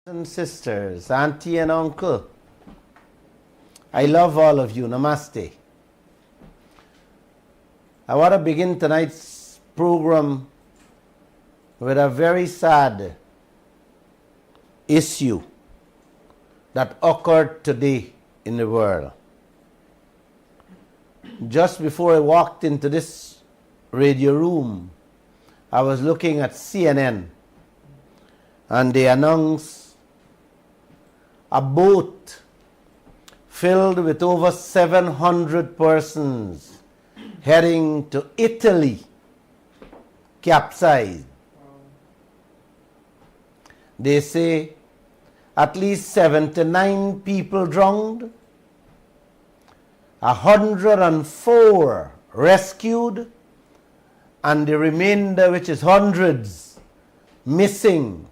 And sisters, auntie and uncle, I love all of you. Namaste. I want to begin tonight's program with a very sad issue that occurred today in the world. Just before I walked into this radio room, I was looking at CNN and they announced a boat filled with over 700 persons heading to Italy capsized. They say at least 79 people drowned, 104 rescued, and the remainder, which is hundreds, missing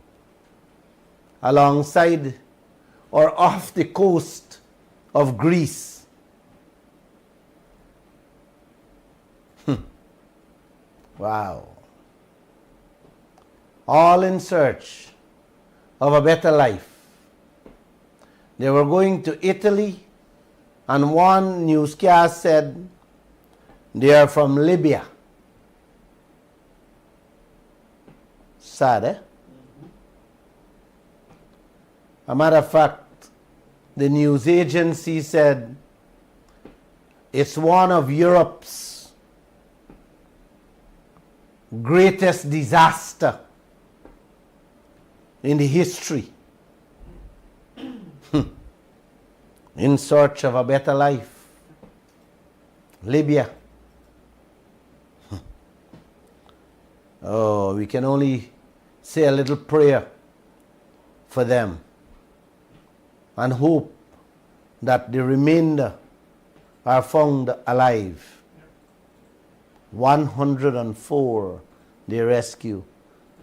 alongside or off the coast of Greece. Wow. All in search of a better life. They were going to Italy, and one newscast said they are from Libya. Sad, eh? A matter of fact, the news agency said it's one of Europe's greatest disaster in the history. In search of a better life. Libya. Oh, we can only say a little prayer for them and hope that the remainder are found alive. 104 they rescue,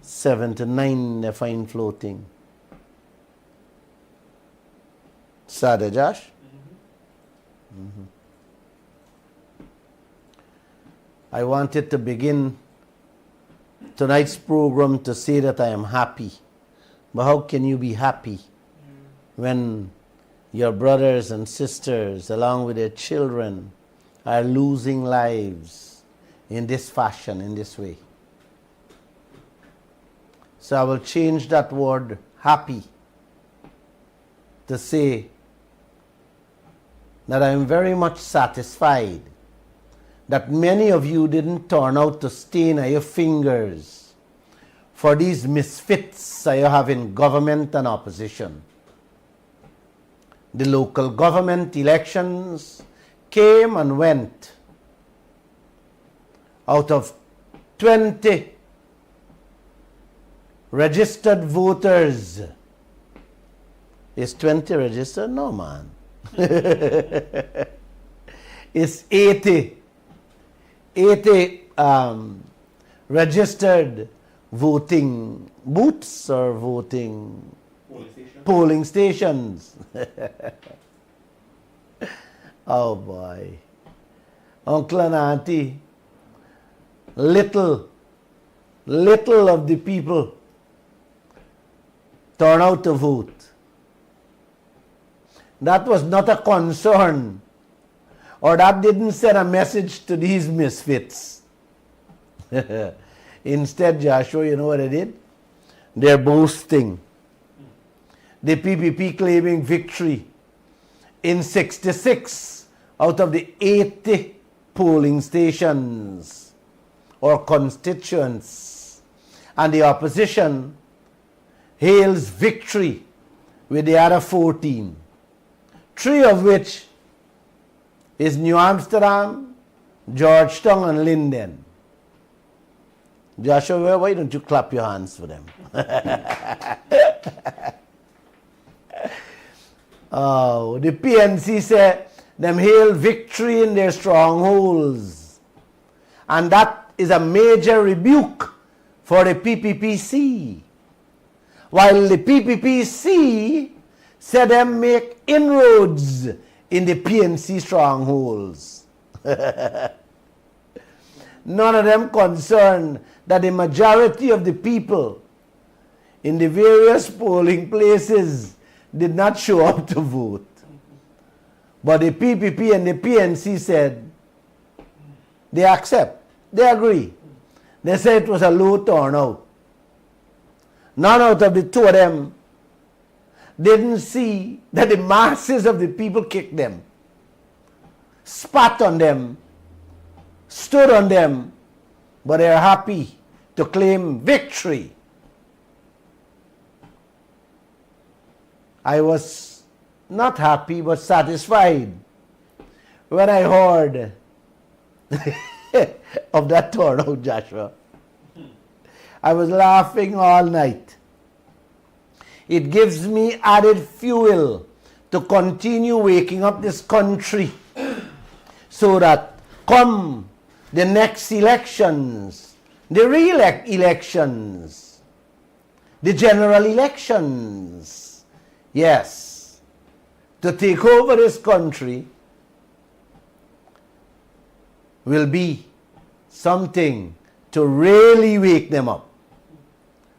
79 they find floating. Sad, eh, Josh? Mm-hmm. I wanted to begin tonight's program to say that I am happy. But how can you be happy when your brothers and sisters, along with their children, are losing lives in this fashion, in this way? So I will change that word, happy, to say that I am very much satisfied that many of you didn't turn out to stain your fingers for these misfits that you have in government and opposition. The local government elections came and went. Out of 20 registered voters, is 20 registered? No, man. It's 80 registered voting booths or voting polling stations. Oh boy. Uncle and auntie, little of the people turn out to vote. That was not a concern, or that didn't send a message to these misfits. Instead, Joshua, you know what they did? They're boasting. The PPP claiming victory in 66 out of the 80 polling stations or constituents. And the opposition hails victory with the other 14. 3 of which is New Amsterdam, Georgetown, and Linden. Joshua, why don't you clap your hands for them? Oh, the PNC say them hail victory in their strongholds. And that is a major rebuke for the PPPC. While the PPPC said them make inroads in the PNC strongholds. None of them concerned that the majority of the people in the various polling places did not show up to vote. But the PPP and the PNC said they accept, they agree. They said it was a low turnout. None out of the two of them didn't see that the masses of the people kicked them, spat on them, stood on them, but they're happy to claim victory. I was not happy but satisfied when I heard of that turnout, Joshua. I was laughing all night. It gives me added fuel to continue waking up this country so that come the next elections, the elections, the general elections, yes, to take over this country will be something to really wake them up.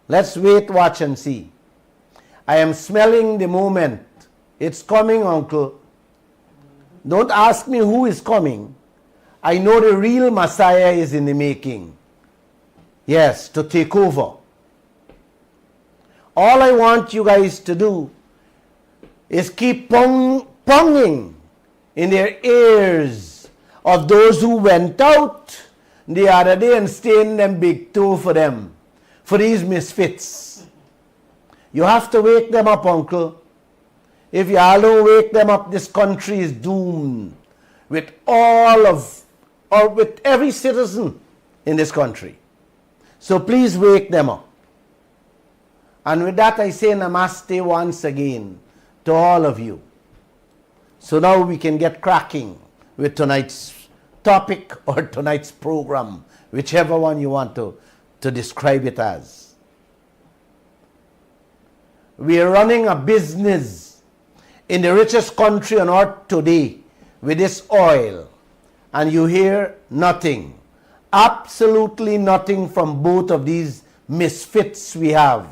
Let's wait, watch and see. I am smelling the moment. It's coming, Uncle. Don't ask me who is coming. I know the real Messiah is in the making. Yes, to take over. All I want you guys to do is keep ponging in their ears of those who went out the other day and stained them big toe for them, for these misfits. You have to wake them up, Uncle. If you all don't wake them up, this country is doomed with with every citizen in this country. So please wake them up. And with that I say namaste once again to all of you. So now we can get cracking with tonight's topic or tonight's program, whichever one you want to describe it as. We are running a business in the richest country on earth today with this oil, and you hear nothing, absolutely nothing from both of these misfits we have.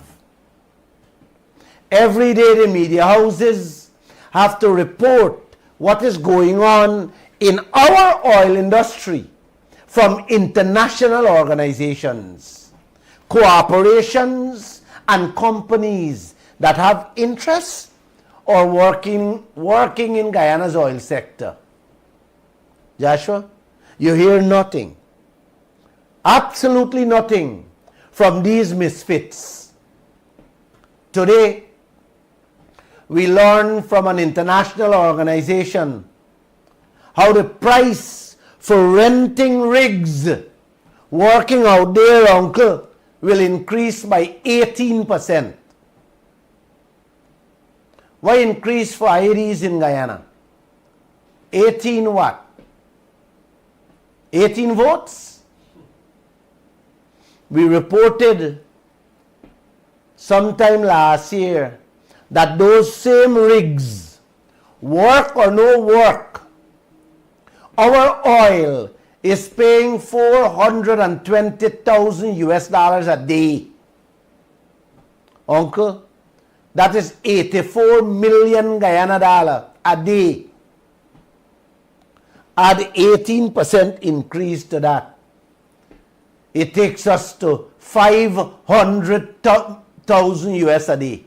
Every day the media houses have to report what is going on in our oil industry from international organizations, corporations, and companies that have interests or working in Guyana's oil sector. Joshua, you hear nothing, absolutely nothing from these misfits. Today, we learn from an international organization how the price for renting rigs working out there, Uncle, will increase by 18%. Why increase for IDs in Guyana? 18 what? 18 votes? We reported sometime last year that those same rigs, work or no work, our oil is paying $420,000 US a day. Uncle, that is 84 million Guyana dollar a day. Add 18% increase to that. It takes us to 500,000 US a day.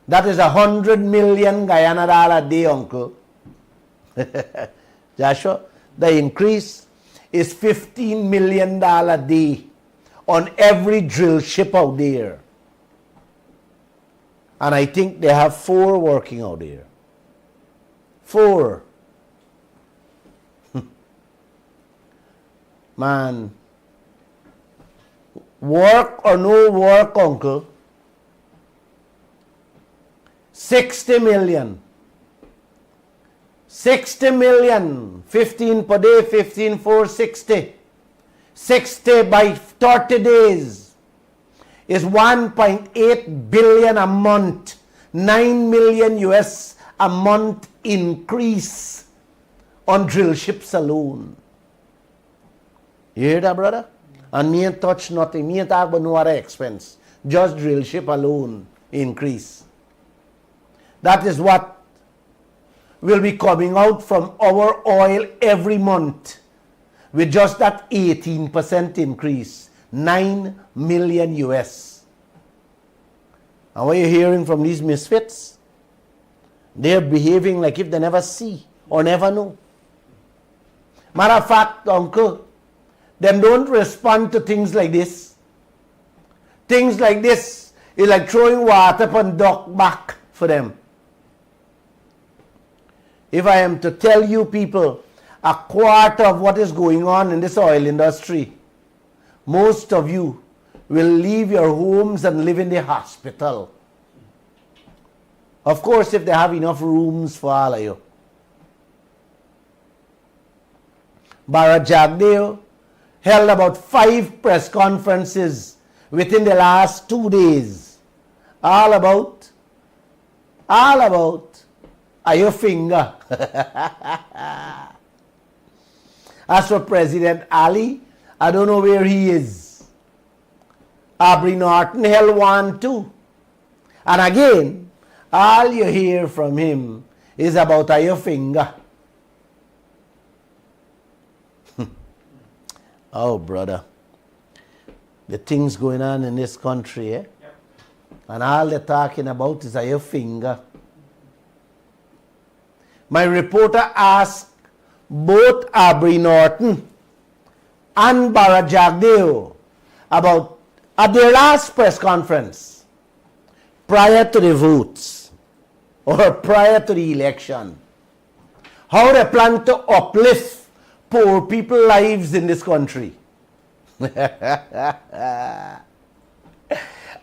That is 100 million Guyana dollar a day, Uncle. Joshua, the increase is $15 million a day on every drill ship out there. And I think they have 4 working out there. 4. Man, work or no work, Uncle, 60 million. 60 million, 15 per day, 15 for 60. 60 by 30 days is 1.8 billion a month, 9 million US a month increase on drill ships alone. You hear that, brother? And me ain't touch nothing. Me ain't talk about no other expense. Just drill ship alone increase. That is what will be coming out from our oil every month with just that 18% increase. 9 million US. And what you're hearing from these misfits, they're behaving like if they never see or never know. Matter of fact, uncle, them don't respond to things like this. Things like this is like throwing water upon duck back for them. If I am to tell you people a quarter of what is going on in this oil industry, most of you will leave your homes and live in the hospital. Of course, if they have enough rooms for all of you. Bara Jagdeo held about 5 press conferences within the last 2 days. All about your finger. As for President Ali, I don't know where he is. Aubrey Norton held one too. And again, all you hear from him is about your finger. Oh, brother. The things going on in this country, eh? Yep. And all they're talking about is your finger. My reporter asked both Aubrey Norton and Bara Jagdeo about, at their last press conference, prior to the votes or prior to the election, how they plan to uplift poor people's lives in this country. I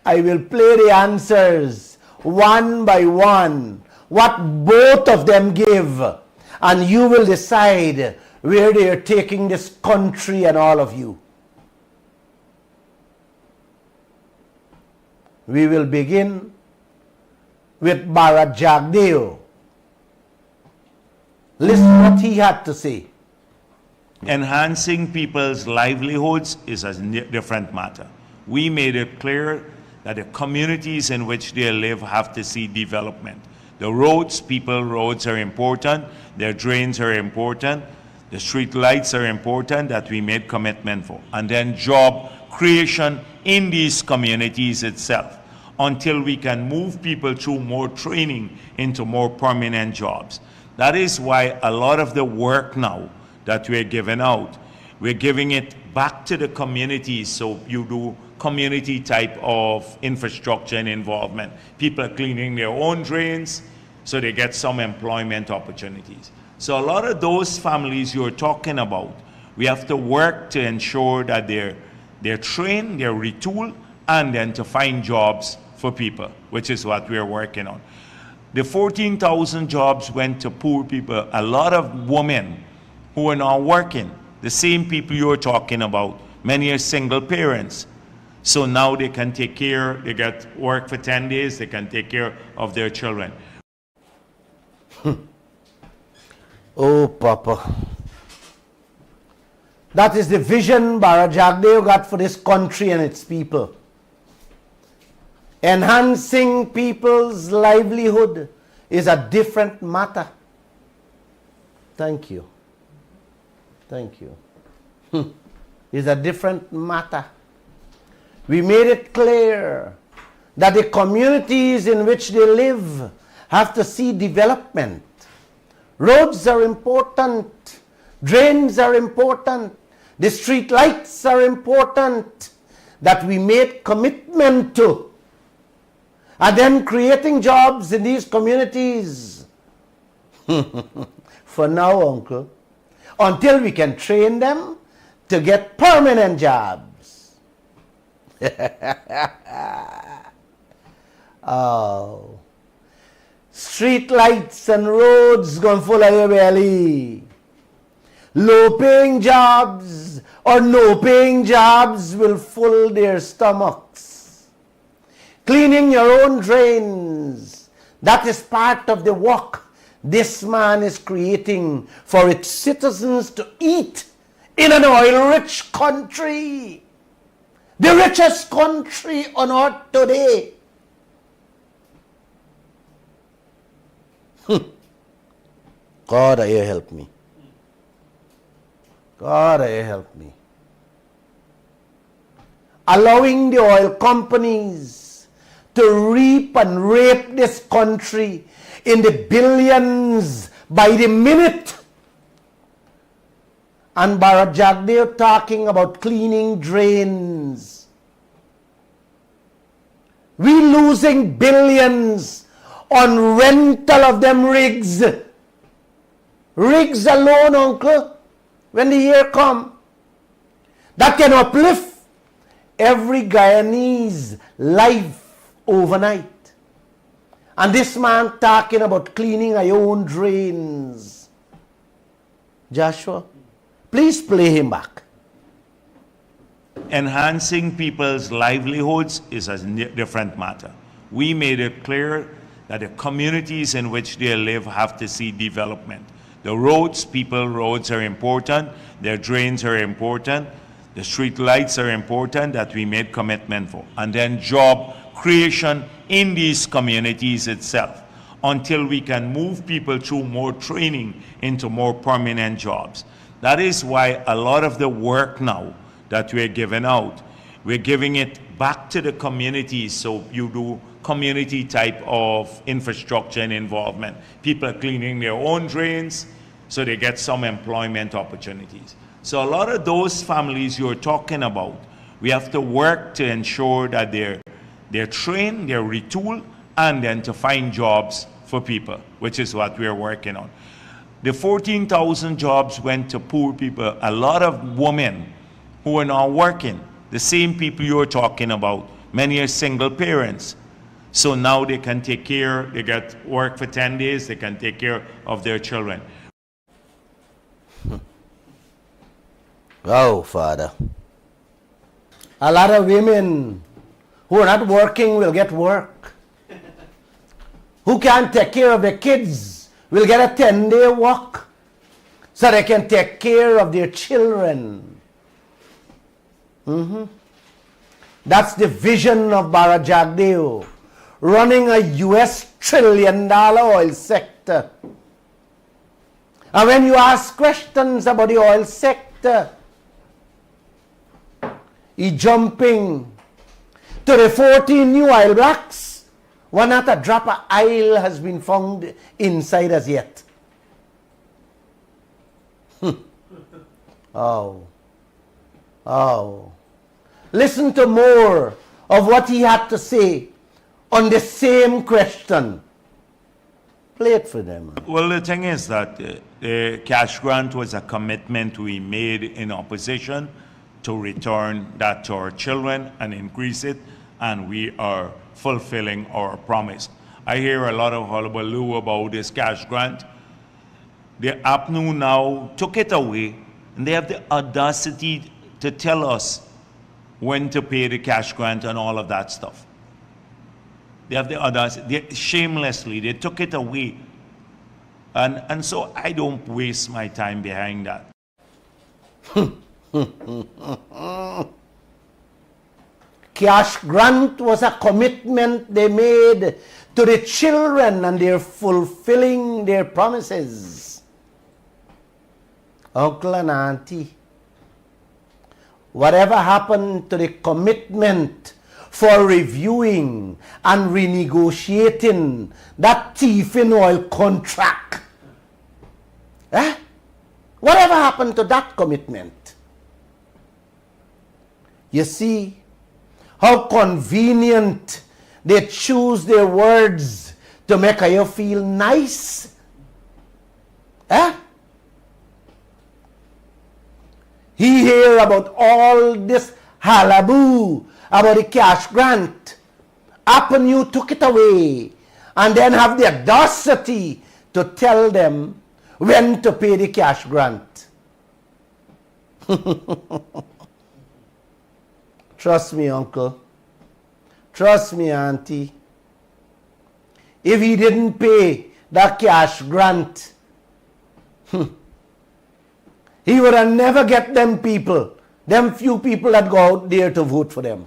will play the answers one by one, what both of them give, and you will decide where they are taking this country and all of you. We will begin with Bara Jagdeo. Listen what he had to say. Enhancing people's livelihoods is a different matter. We made it clear that the communities in which they live have to see development. The roads are important, their drains are important, the street lights are important that we made commitment for. And then job creation in these communities itself until we can move people through more training into more permanent jobs. That is why a lot of the work now that we're giving out, we're giving it back to the communities, so you do community type of infrastructure and involvement. People are cleaning their own drains, so they get some employment opportunities. So a lot of those families you're talking about, we have to work to ensure that they're trained, they're retooled, and then to find jobs for people, which is what we're working on. The 14,000 jobs went to poor people, a lot of women who are now working, the same people you're talking about. Many are single parents. So now they can take care, they get work for 10 days, they can take care of their children. Oh, Papa. That is the vision Bara Jagdeo got for this country and its people. Enhancing people's livelihood is a different matter. Thank you. Thank you. It's a different matter. We made it clear that the communities in which they live have to see development. Roads are important. Drains are important. The street lights are important that we made commitment to. And then creating jobs in these communities. For now, uncle, until we can train them to get permanent jobs. Oh. Street lights and roads gonna full of your belly. Low paying jobs or no paying jobs will fill their stomachs. Cleaning your own drains, that is part of the work this man is creating for its citizens to eat in an oil-rich country. The richest country on earth today. God, you help me. God, you help me. Allowing the oil companies to reap and rape this country in the billions by the minute. And Barajak, they're talking about cleaning drains. We losing billions on rental of them rigs. Rigs alone, uncle, when the year come, that can uplift every Guyanese life overnight. And this man talking about cleaning our own drains. Joshua, please play him back. Enhancing people's livelihoods is a different matter. We made it clear that the communities in which they live have to see development. The roads are important. Their drains are important. The street lights are important that we made commitment for. And then job creation in these communities itself until we can move people through more training into more permanent jobs. That is why a lot of the work now that we're giving out, we're giving it back to the communities. So you do community type of infrastructure and involvement. People are cleaning their own drains so they get some employment opportunities. So a lot of those families you're talking about, we have to work to ensure that they're trained, they're retooled, and then to find jobs for people, which is what we're working on. The 14,000 jobs went to poor people. A lot of women who are now working, the same people you're talking about, many are single parents. So now they can take care, they get work for 10 days, they can take care of their children. Oh, Father. A lot of women who are not working will get work. Who can't take care of their kids will get a 10-day work so they can take care of their children. That's the vision of Barajagdeo, running a US $1 trillion oil sector. And when you ask questions about the oil sector, he jumping to the 14 new oil blocks. One not a drop of oil has been found inside as yet. Oh. Listen to more of what he had to say on the same question. Play it for them. Well, the thing is that the cash grant was a commitment we made in opposition to return that to our children and increase it, and we are fulfilling our promise. I hear a lot of hullabaloo about this cash grant. The APNU now took it away, and they have the audacity to tell us when to pay the cash grant and all of that stuff. They have the audacity, shamelessly, they took it away. And so I don't waste my time behind that. Cash grant was a commitment they made to the children, and they're fulfilling their promises. Uncle and auntie, whatever happened to the commitment for reviewing and renegotiating that thief in oil contract? Whatever happened to that commitment? You see how convenient they choose their words to make you feel nice? He hear about all this hullabaloo about the cash grant. Upon you took it away and then have the audacity to tell them when to pay the cash grant. Trust me, uncle. Trust me, auntie. If he didn't pay that cash grant, he would have never get them people Them few people that go out there to vote for them.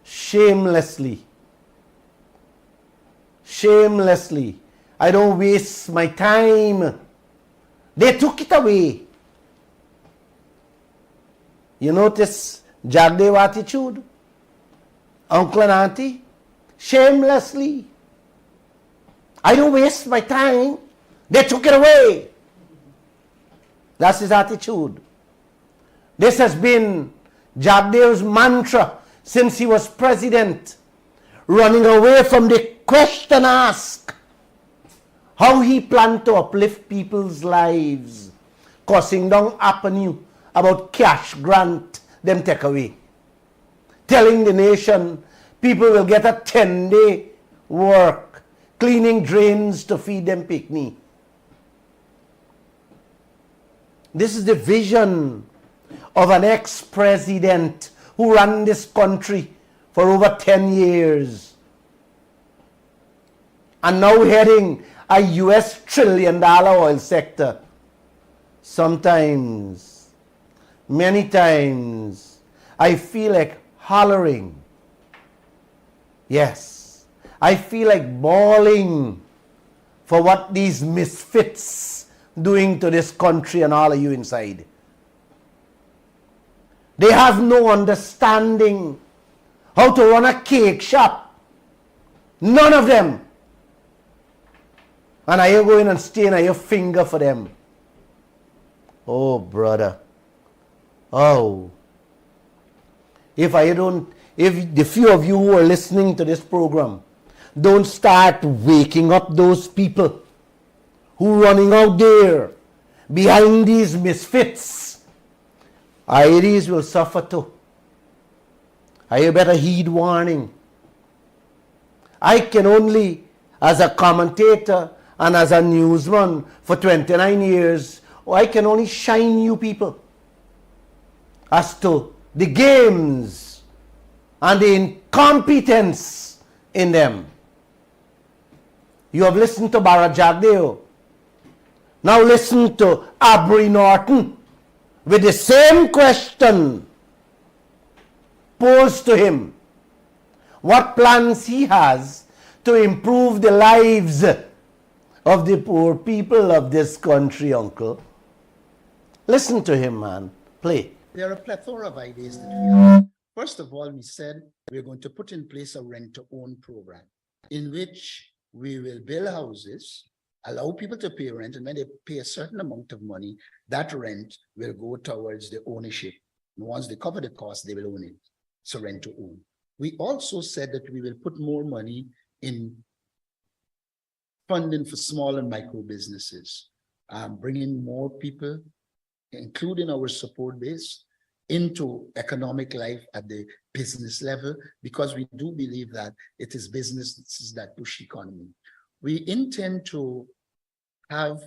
Shamelessly. Shamelessly. I don't waste my time. They took it away. You notice Jagdev attitude? Uncle and auntie? Shamelessly. I don't waste my time. They took it away. That's his attitude. This has been Jagdev's mantra since he was president, running away from the question asked how he planned to uplift people's lives, cussing down Avenue about cash grant them take away, telling the nation people will get a 10-day work, cleaning drains to feed them picnic. This is the vision of an ex-president who ran this country for over 10 years and now heading a US $1 trillion oil sector. Sometimes, many times, I feel like hollering. Yes, I feel like bawling for what these misfits doing to this country and all of you inside. They have no understanding how to run a cake shop. None of them. And are you going and stain on your finger for them? Oh, brother. Oh. If the few of you who are listening to this program don't start waking up those people who running out there behind these misfits, IEDs will suffer too. You better heed warning. I can only, as a commentator and as a newsman for 29 years, I can only shine you people as to the games and the incompetence in them. You have listened to Bharat Jagdeo. Now listen to Abri Norton with the same question posed to him. What plans he has to improve the lives of the poor people of this country, uncle. Listen to him, man. Play. There are a plethora of ideas that we have. First of all, we said we're going to put in place a rent-to-own program in which we will build houses, allow people to pay rent, and when they pay a certain amount of money, that rent will go towards the ownership. And once they cover the cost, they will own it. So rent-to-own. We also said that we will put more money in funding for small and micro businesses, bringing more people, including our support base, into economic life at the business level, because we do believe that it is businesses that push economy. We intend to have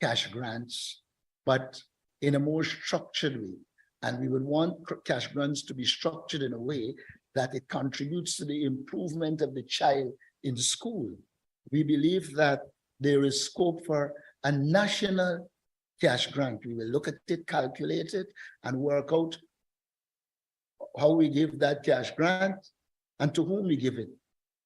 cash grants, but in a more structured way. And we would want cash grants to be structured in a way that it contributes to the improvement of the child in school. We believe that there is scope for a national cash grant. We will look at it, calculate it, and work out how we give that cash grant and to whom we give it.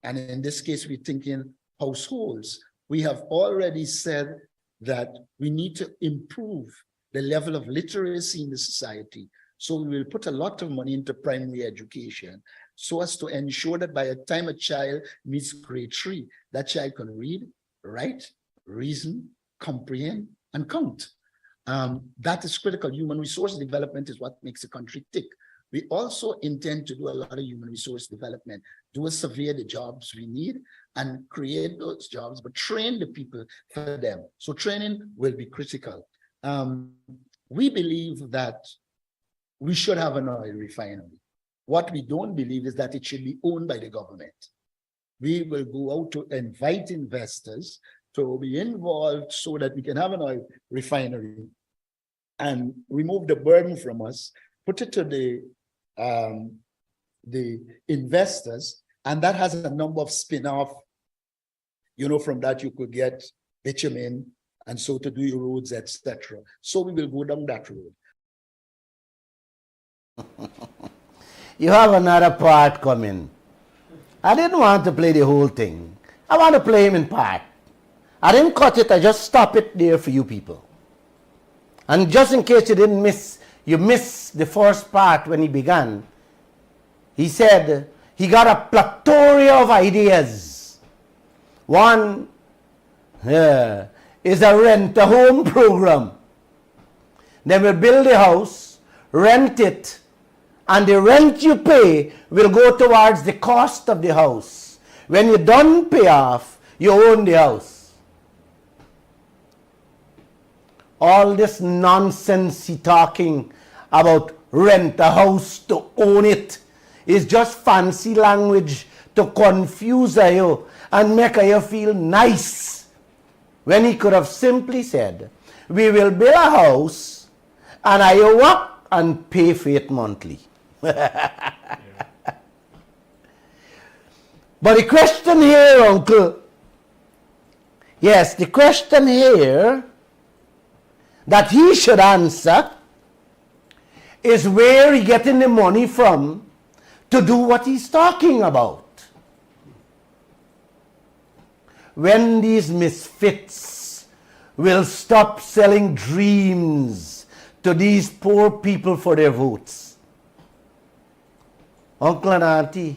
And in this case, we're thinking households. We have already said that we need to improve the level of literacy in the society. So we will put a lot of money into primary education so as to ensure that by the time a child meets grade 3, that child can read, write, reason, comprehend, and count. That is critical. Human resource development is what makes a country tick. We also intend to do a lot of human resource development, do a survey of the jobs we need and create those jobs, but train the people for them. So training will be critical. We believe that we should have an oil refinery. What we don't believe is that it should be owned by the government. We will go out to invite investors to be involved so that we can have an oil refinery and remove the burden from us, put it to the investors, and that has a number of spin-off. You know, from that you could get bitumen, and so to do your roads, etc. So we will go down that road. You have another part coming. I didn't want to play the whole thing. I want to play him in part. I didn't cut it, I just stop it there for you people. And just in case you missed the first part when he began, he said he got a plethora of ideas. One is a rent-a-home program. They will build a house, rent it, and the rent you pay will go towards the cost of the house. When you don't pay off, you own the house. All this nonsense he talking about rent a house to own it is just fancy language to confuse you and make you feel nice, when he could have simply said, we will build a house and I work and pay for it monthly. But the question here, uncle, yes, the question here that he should answer is where he getting the money from to do what he's talking about. When these misfits will stop selling dreams to these poor people for their votes. Uncle and auntie,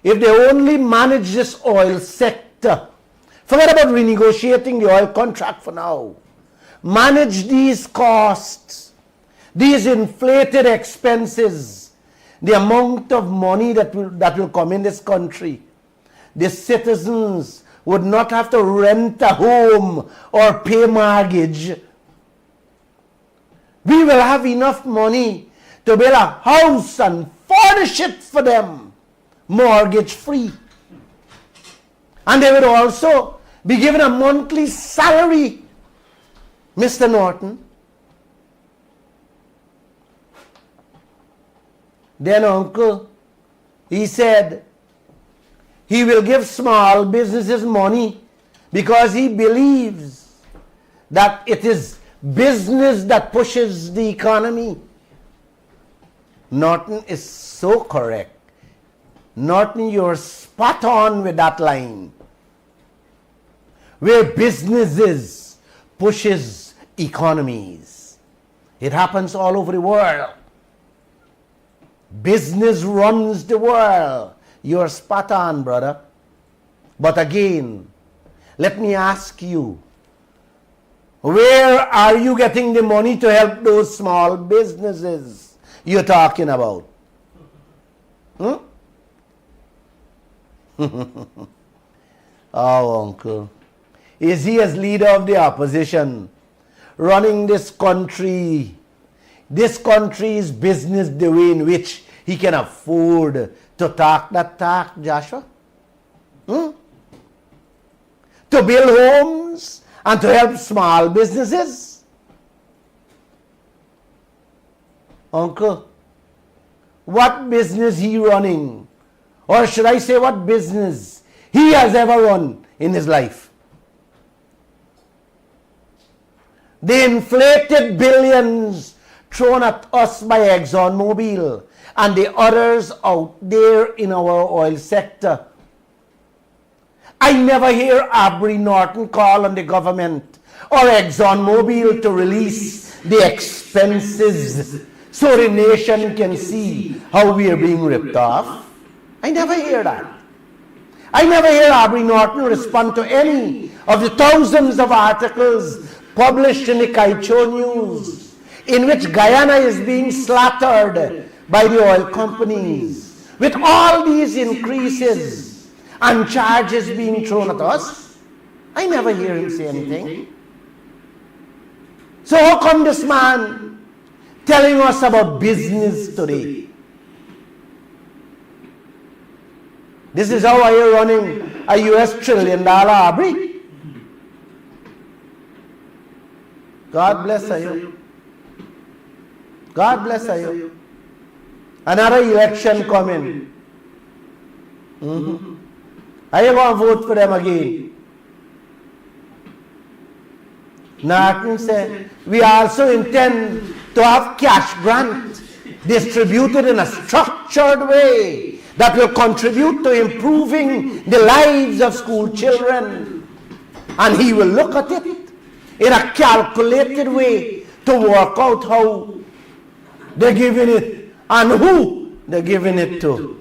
if they only manage this oil sector, forget about renegotiating the oil contract for now. Manage these costs, these inflated expenses, the amount of money that will come in this country. The citizens would not have to rent a home or pay mortgage. We will have enough money to build a house and furnish it for them, mortgage free. And they would also be given a monthly salary, Mr. Norton. Then uncle, he said he will give small businesses money because he believes that it is business that pushes the economy. Norton is so correct. Norton, you're spot on with that line. Where businesses pushes economies. It happens all over the world. Business runs the world. You're spot on, brother. But again, let me ask you, where are you getting the money to help those small businesses you're talking about? Oh, uncle. Is he as leader of the opposition running this country's business the way in which he can afford to talk that talk, Joshua? To build homes and to help small businesses? Uncle, what business he running? Or should I say what business he has ever run in his life? The inflated billions thrown at us by ExxonMobil and the others out there in our oil sector. I never hear Aubrey Norton call on the government or ExxonMobil to release the expenses so the nation can see how we are being ripped off. I never hear that. I never hear Aubrey Norton respond to any of the thousands of articles published in the Kaieteur News in which Guyana is being slaughtered by the oil companies. With all these increases and charges being thrown at us, I never hear him say anything. So how come this man telling us about business today? This is how are you running a US $1 trillion Aubrey? God bless you. God bless you. Another election coming. Are you going to vote for them again? Norton said, we also intend to have cash grant distributed in a structured way that will contribute to improving the lives of school children. And he will look at it in a calculated way to work out how they're giving it and who they're giving it to.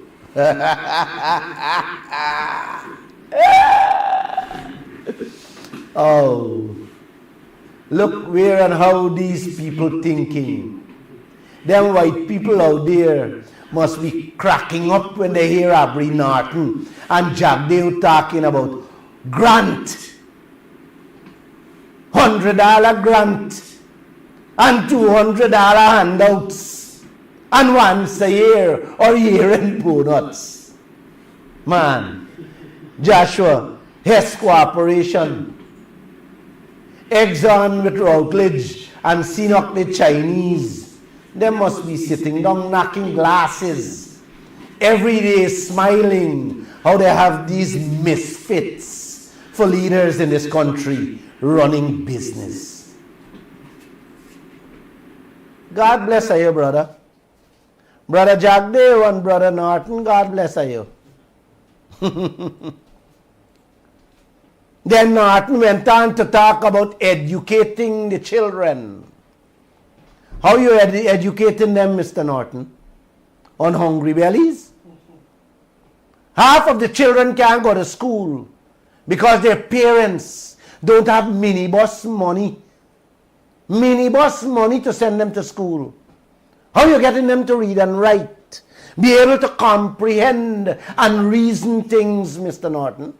Oh, look where and how these people thinking. Them white people out there must be cracking up when they hear Aubrey Norton and Jagdeo talking about grant, $100 grant, and $200 handouts, and once a year or year-end bonus. Man, Joshua, Hess Corporation, Exxon with Routledge, and Sinok the Chinese, they must be sitting down knocking glasses every day, smiling how they have these misfits for leaders in this country running business. God bless you, brother. Brother Jagdeo and Brother Norton, God bless you. Then Norton went on to talk about educating the children. How you educating them, Mr. Norton? On hungry bellies? Half of the children can't go to school because their parents don't have minibus money. Minibus money to send them to school. How are you getting them to read and write? Be able to comprehend and reason things, Mr. Norton?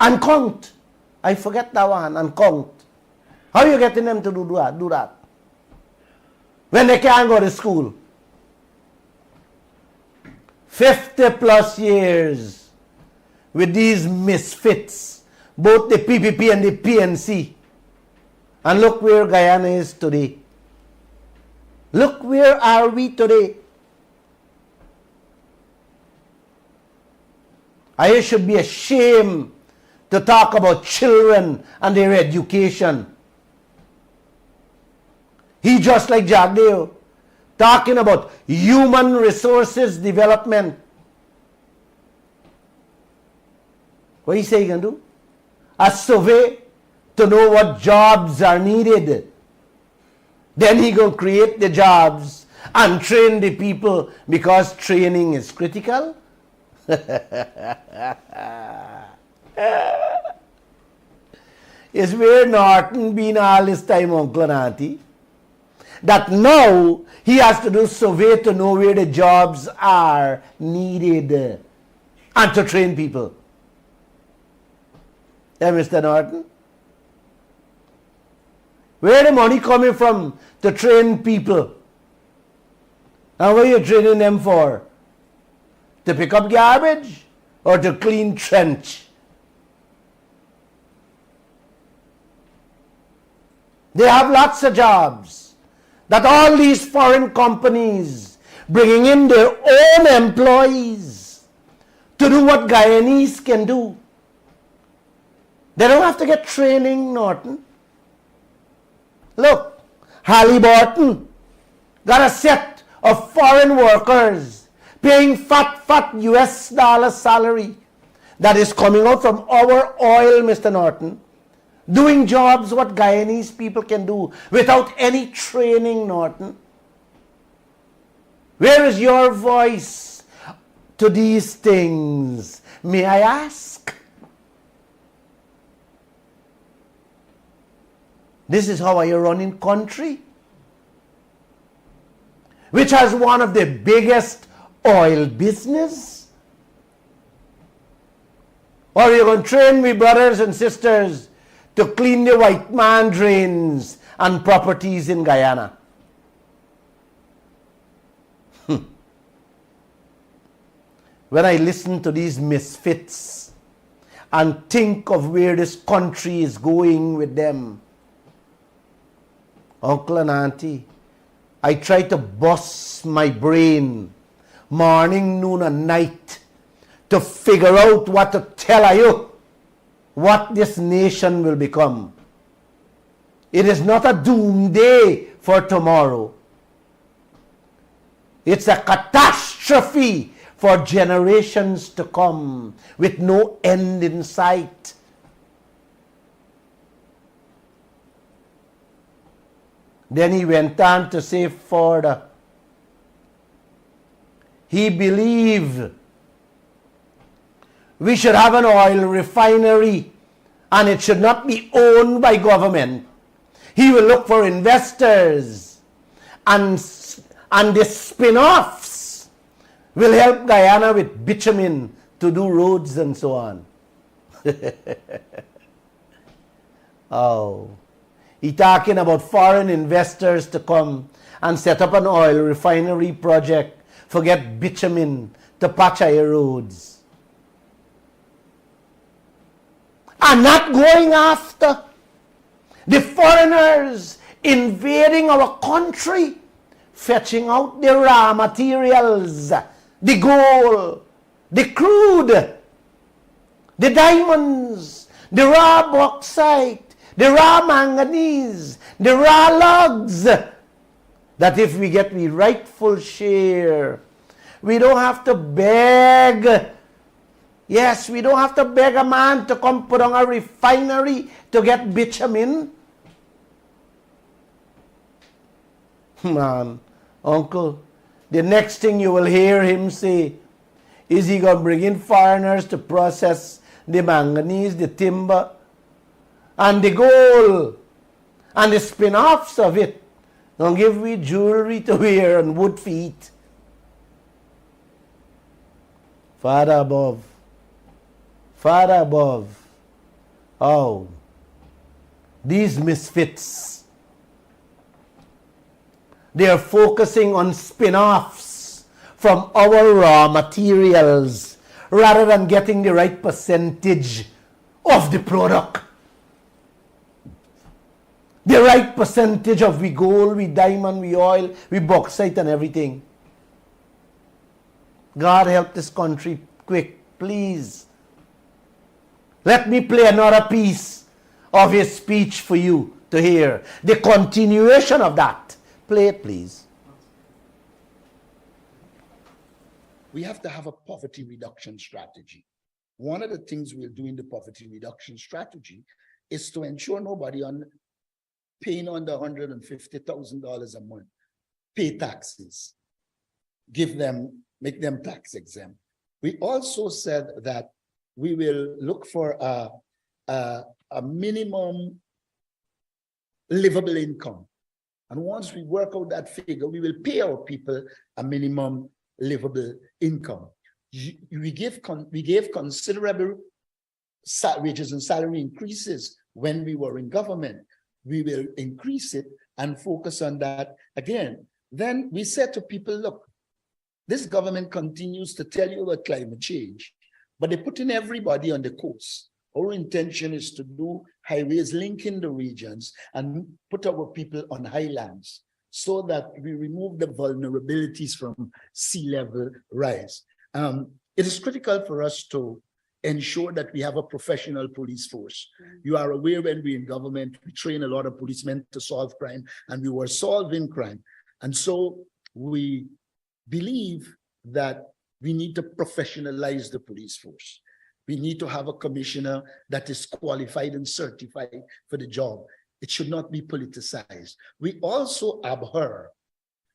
And count. I forget that one, and count. How are you getting them to do that? When they can't go to school. 50 plus years with these misfits, both the PPP and the PNC. And look where Guyana is today. Look where are we today. I should be ashamed to talk about children and their education. He just like Jagdeo, talking about human resources development. What he say he can do? A survey to know what jobs are needed. Then he go create the jobs and train the people because training is critical. Is where Norton been all this time, Uncle and Auntie? That now he has to do survey to know where the jobs are needed and to train people. Yeah, Mr. Norton? Where the money coming from to train people? And what are you training them for? To pick up garbage or to clean trench? They have lots of jobs that all these foreign companies bringing in their own employees to do what Guyanese can do. They don't have to get training, Norton. Look, Halliburton got a set of foreign workers paying fat US dollar salary that is coming out from our oil, Mr. Norton, doing jobs what Guyanese people can do without any training, Norton. Where is your voice to these things, may I ask? This is how you running country, which has one of the biggest oil business. Or you're going to train me brothers and sisters to clean the white man drains and properties in Guyana. When I listen to these misfits and think of where this country is going with them, Uncle and Auntie, I try to bust my brain morning, noon, and night to figure out what to tell you what this nation will become. It is not a doomsday for tomorrow. It's a catastrophe for generations to come with no end in sight. Then he went on to say further, he believed we should have an oil refinery and it should not be owned by government. He will look for investors, and the spin-offs will help Guyana with bitumen to do roads and so on. Oh, he talking about foreign investors to come and set up an oil refinery project, forget bitumen to patch our roads. And not going after the foreigners invading our country, fetching out the raw materials, the gold, the crude, the diamonds, the raw bauxite, the raw manganese, the raw logs, that if we get the rightful share, we don't have to beg. Yes, we don't have to beg a man to come put on a refinery to get bitumen. Man, uncle, the next thing you will hear him say is he going to bring in foreigners to process the manganese, the timber, and the gold, and the spin-offs of it. Don't give me jewelry to wear and wood feet. Father above. Father above. Oh, these misfits, they are focusing on spin-offs from our raw materials rather than getting the right percentage of the product. The right percentage of we gold, we diamond, we oil, we bauxite and everything. God help this country quick, please. Let me play another piece of his speech for you to hear. The continuation of that. Play it, please. We have to have a poverty reduction strategy. One of the things we'll do in the poverty reduction strategy is to ensure nobody paying under $150,000 a month pay taxes. Make them tax exempt. We also said that we will look for a minimum livable income. And once we work out that figure, we will pay our people a minimum livable income. We gave considerable wages and salary increases when we were in government. We will increase it and focus on that again. Then we said to people, look, this government continues to tell you about climate change, but they're putting everybody on the coast. Our intention is to do highways linking the regions and put our people on highlands so that we remove the vulnerabilities from sea level rise. It is critical for us to ensure that we have a professional police force. You are aware when we're in government, we train a lot of policemen to solve crime, and we were solving crime. And so we believe that we need to professionalize the police force. We need to have a commissioner that is qualified and certified for the job. It should not be politicized. We also abhor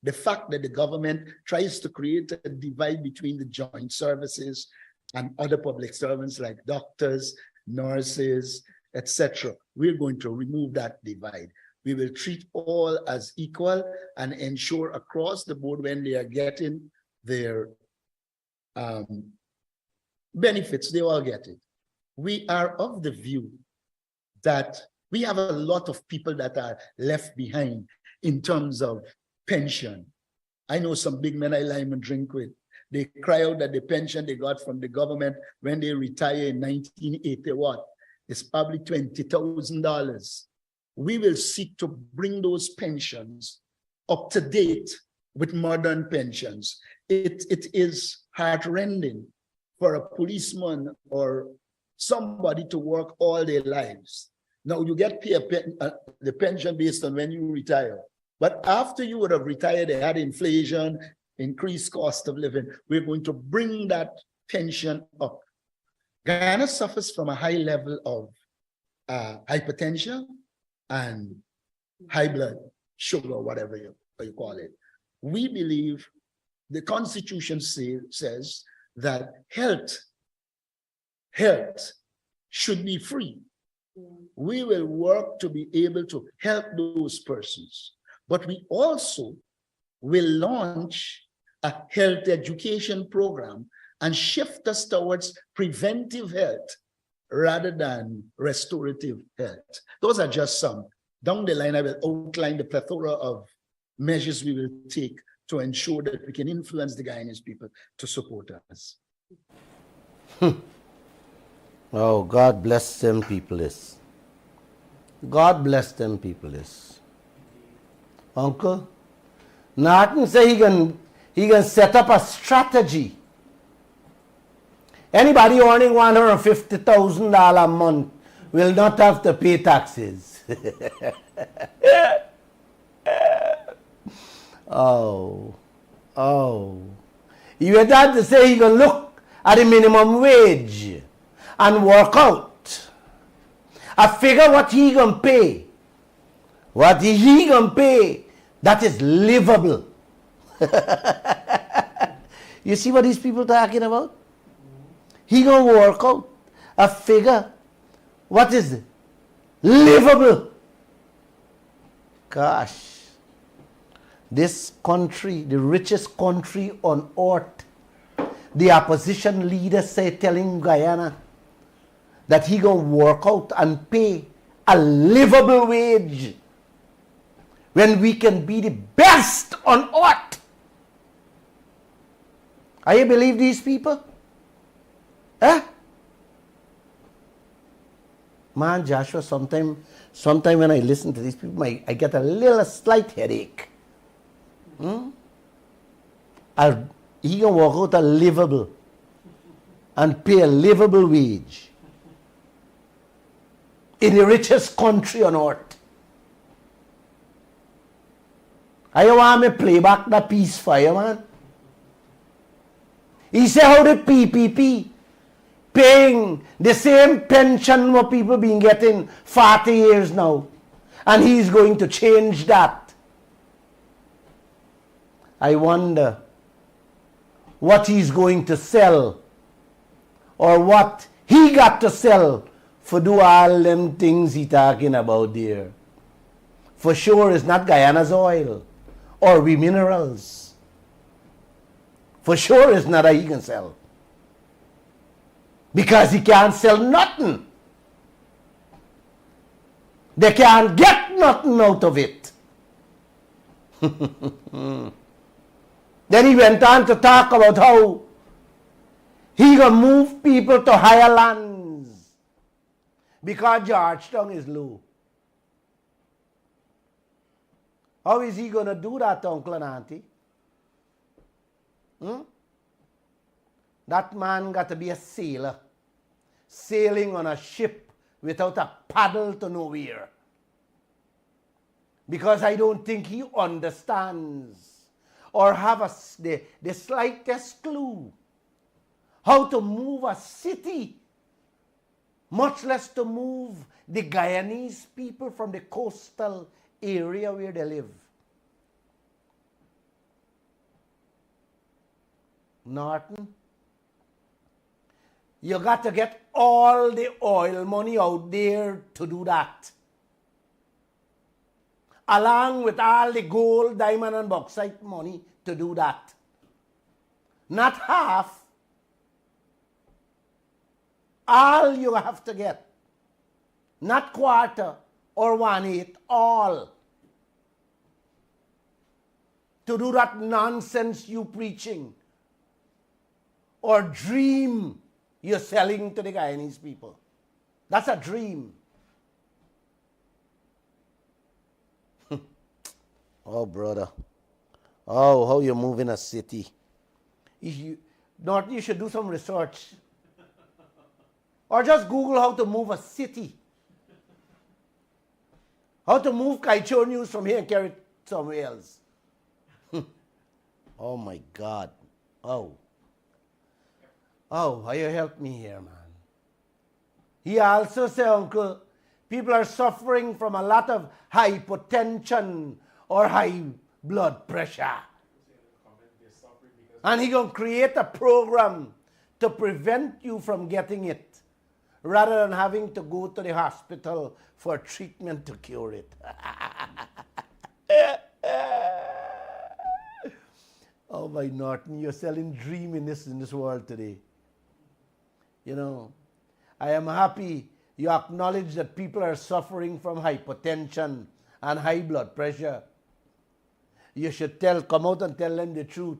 the fact that the government tries to create a divide between the joint services and other public servants like doctors, nurses, etc. We're going to remove that divide. We will treat all as equal and ensure across the board when they are getting their benefits, they all get it. We are of the view that we have a lot of people that are left behind in terms of pension. I know some big men I lime and drink with. They cry out that the pension they got from the government when they retire in 1980, what? It's probably $20,000. We will seek to bring those pensions up to date with modern pensions. It is heartrending for a policeman or somebody to work all their lives, Now you get the pension based on when you retire. But after you would have retired, they had inflation, increased cost of living. We're going to bring that pension up. Guyana suffers from a high level of hypertension and high blood sugar, whatever you call it. We believe the Constitution says that health should be free. We will work to be able to help those persons. But we also will launch a health education program and shift us towards preventive health rather than restorative health. Those are just some. Down the line, I will outline the plethora of measures we will take to ensure that we can influence the Guyanese people to support us. Oh, God bless them people is. God bless them people is. Uncle, Norton say he can set up a strategy. Anybody earning $150,000 a month will not have to pay taxes. Oh. You went on to say he can look at the minimum wage and work out. I figure what he can pay. What he can pay that is livable. You see what these people talking about? He gonna work out a figure what is livable. Gosh. This country, the richest country on earth, the opposition leader say telling Guyana that he gonna work out and pay a livable wage when we can be the best on earth. Are you believe these people? Huh? Man, Joshua, sometime when I listen to these people, I get a slight headache. He can work out a livable and pay a livable wage in the richest country on earth. I want me play back the piece for you, man. He said how the PPP paying the same pension what people been getting 40 years now, and he's going to change that. I wonder what he's going to sell or what he got to sell for do all them things he talking about there. For sure it's not Guyana's oil or we minerals. For sure it's not a he can sell. Because he can't sell nothing. They can't get nothing out of it. Then he went on to talk about how he gonna move people to higher lands because Georgetown is low. How is he gonna do that, Uncle and Auntie? That man got to be a sailor, sailing on a ship without a paddle to nowhere. Because I don't think he understands or have the slightest clue how to move a city, much less to move the Guyanese people from the coastal area where they live. Norton, you got to get all the oil money out there to do that. Along with all the gold, diamond, and bauxite money to do that. Not half. All you have to get. Not quarter or 1/8, all. To do that nonsense you preaching or dream you're selling to the Guyanese people. That's a dream. Oh, brother. Oh, how you move in a city. You should do some research. Or just Google how to move a city. How to move Kaieteur news from here and carry it somewhere else. Oh my God. Oh. Oh, how you help me here, man. He also said, Uncle, people are suffering from a lot of hypertension or high blood pressure. And he going to create a program to prevent you from getting it, rather than having to go to the hospital for treatment to cure it. Oh my Norton, you're selling dream in this world today. You know, I am happy you acknowledge that people are suffering from hypertension and high blood pressure. You should come out and tell them the truth,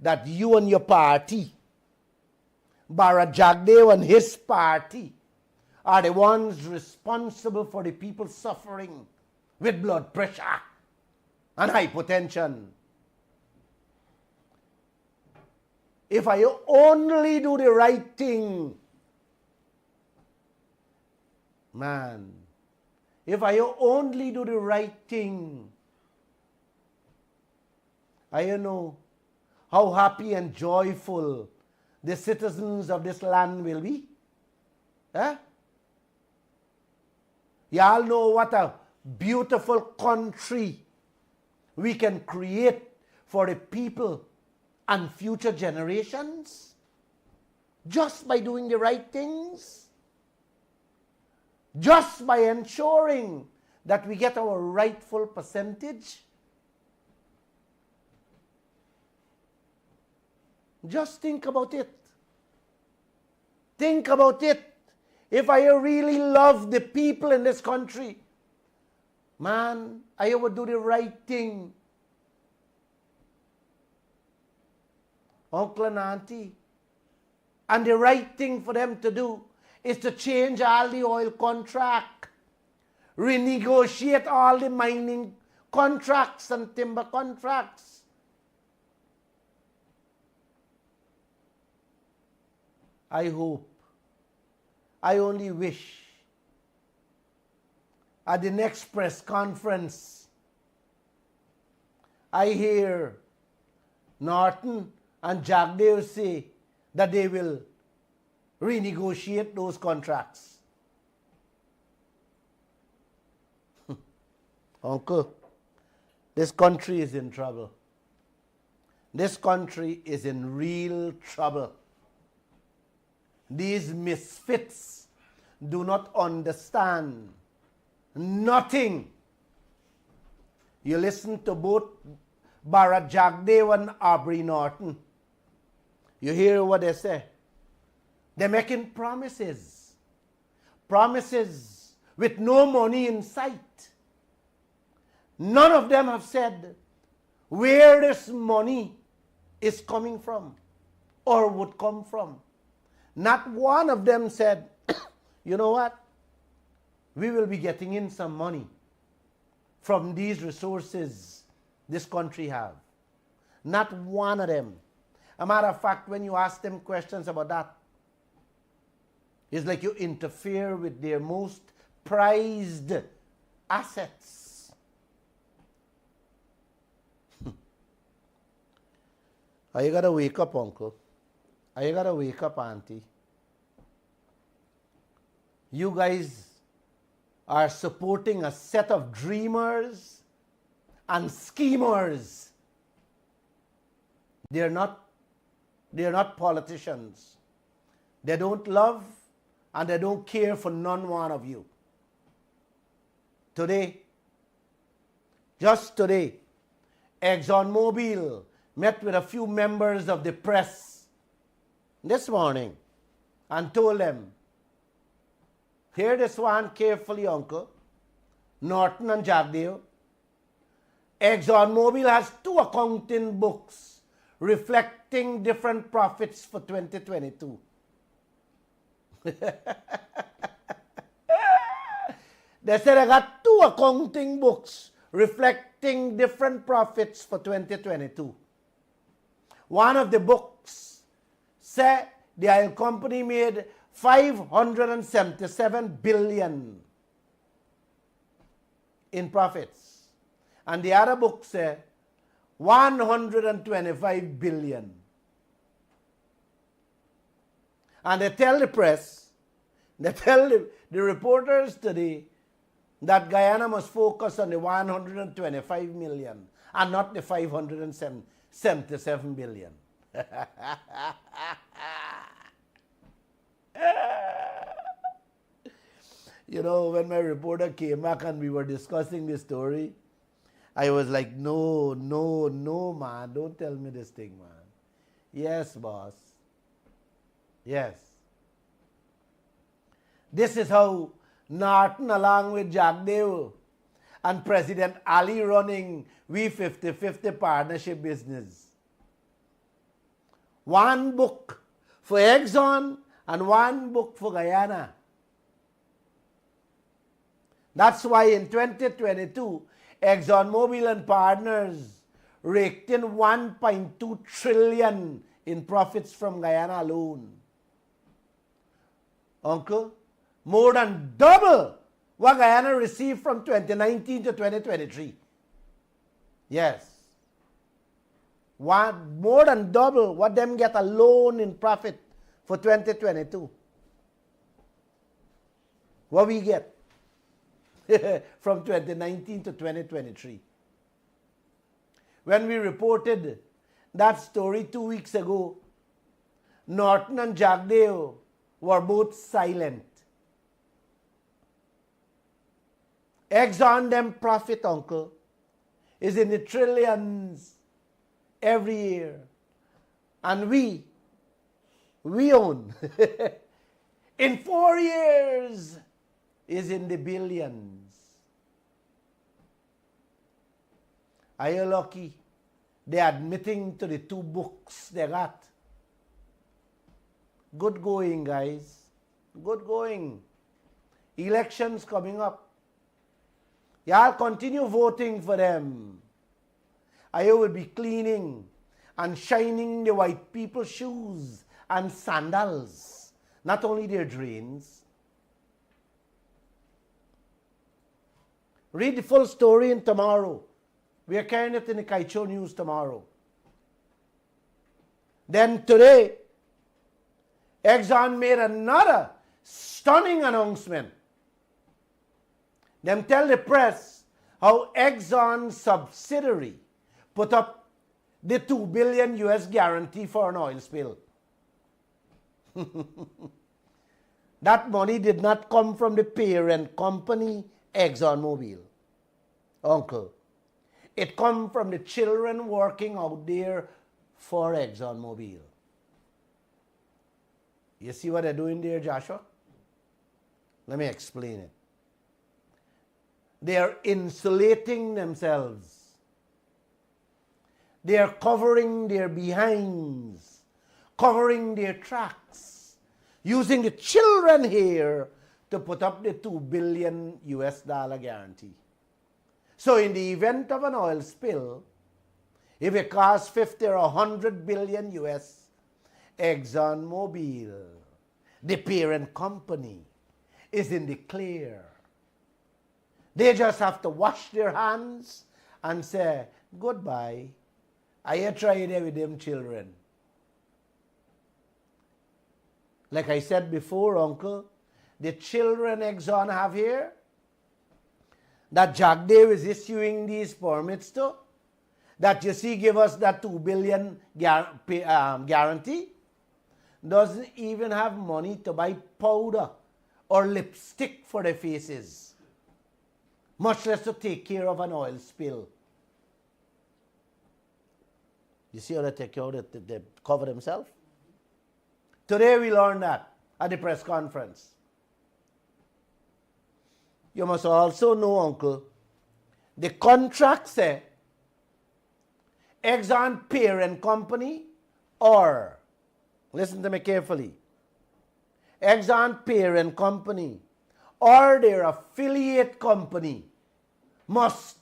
that you and your party, Bara Jagdev and his party, are the ones responsible for the people suffering with blood pressure and hypertension. If I only do the right thing, man, if I only do the right thing, I know how happy and joyful the citizens of this land will be. Eh? Y'all know what a beautiful country we can create for the people and future generations just by doing the right things, just by ensuring that we get our rightful percentage. Just think about it. Think about it. If I really love the people in this country, man, I would do the right thing. Uncle and auntie. And the right thing for them to do is to change all the oil contract, renegotiate all the mining contracts and timber contracts. I hope, I only wish at the next press conference, I hear Norton and Jagdev say that they will renegotiate those contracts. Uncle, this country is in trouble. This country is in real trouble. These misfits do not understand nothing. You listen to both Bharat Jagdev and Aubrey Norton. You hear what they say. They're making promises. Promises with no money in sight. None of them have said where this money is coming from or would come from. Not one of them said, you know what? We will be getting in some money from these resources this country have. Not one of them. A matter of fact, when you ask them questions about that, it's like you interfere with their most prized assets. You gotta wake up, Uncle. You gotta wake up, Auntie. You guys are supporting a set of dreamers and schemers. They're not politicians. They don't love and they don't care for none one of you. Today, just today, ExxonMobil met with a few members of the press this morning and told them, hear this one carefully, Uncle, Norton and Jagdev. ExxonMobil has 2 accounting books reflecting different profits for 2022. They said I got 2 accounting books reflecting different profits for 2022. One of the books said the oil company made $577 billion in profits. And the other book say 125 billion. And they tell the press, they tell the reporters today that Guyana must focus on the 125 million and not the 577 billion. You know, when my reporter came back and we were discussing this story, I was like, no, man, don't tell me this thing, man. Yes, boss. Yes. This is how Norton, along with Jack Dale and President Ali, running we 50-50 partnership business. One book for Exxon and one book for Guyana. That's why in 2022, ExxonMobil and partners raked in 1.2 trillion in profits from Guyana alone. Uncle, more than double what Guyana received from 2019 to 2023. Yes. More than double what them get alone in profit for 2022. What we get from 2019 to 2023. When we reported that story 2 weeks ago, Norton and Jagdeo were both silent. Exxon them profit, uncle, is in the trillions every year. And we own in 4 years is in the billions. Are you lucky? They're admitting to the 2 books they got. Good going, guys. Good going. Elections coming up. Y'all continue voting for them. I will be cleaning and shining the white people's shoes and sandals, not only their drains. Read the full story in tomorrow. We are carrying it in the Kaieteur News tomorrow. Then today, Exxon made another stunning announcement. Them tell the press how Exxon's subsidiary put up the $2 billion US guarantee for an oil spill. That money did not come from the parent company, ExxonMobil. Uncle, it come from the children working out there for ExxonMobil. You see what they're doing there, Joshua? Let me explain it. They are insulating themselves. They are covering their behinds, covering their tracks, using the children here to put up the $2 billion US guarantee. So in the event of an oil spill, if it costs 50 or 100 billion US, ExxonMobil, the parent company, is in the clear. They just have to wash their hands and say, goodbye. I tried it with them children. Like I said before, uncle, the children Exxon have here, that Jack Dave is issuing these permits to, that you see give us that $2 billion guarantee, doesn't even have money to buy powder or lipstick for their faces, much less to take care of an oil spill. You see how they take care of it, they cover themselves? Today we learned that at the press conference. You must also know, uncle, the contract say Exxon parent company or, listen to me carefully, Exxon parent company or their affiliate company must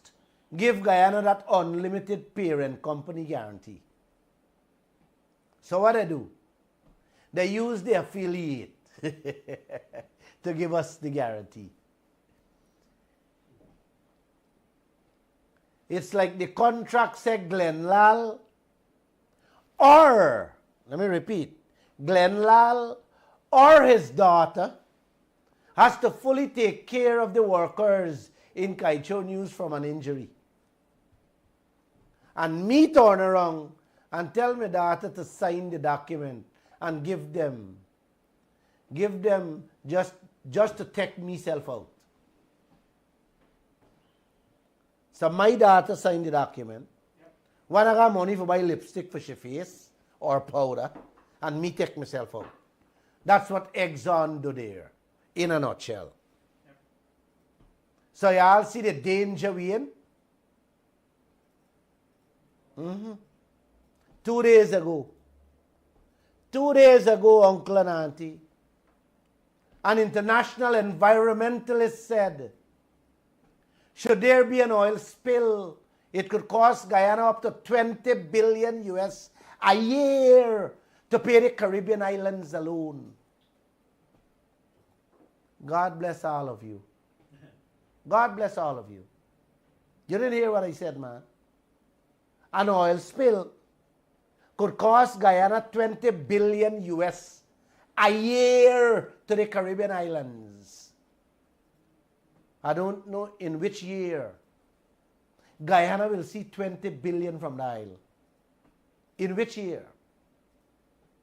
give Guyana that unlimited parent company guarantee. So what they do? They use the affiliate to give us the guarantee. It's like the contract said Glenlal, or, let me repeat, Glenlal or his daughter has to fully take care of the workers in Kaieteur News from an injury. And me turn around and tell my daughter to sign the document and give them just to take myself out. So my daughter signed the document. When I got money for buy lipstick for she face or powder, and me take myself out. That's what Exxon do there, in a nutshell. So y'all see the danger we in? 2 days ago, Uncle and Auntie, an international environmentalist said, should there be an oil spill, it could cost Guyana up to 20 billion US a year to pay the Caribbean islands alone. God bless all of you. God bless all of you. You didn't hear what I said, man. An oil spill could cost Guyana 20 billion US a year to the Caribbean islands. I don't know in which year Guyana will see 20 billion from the isle. In which year?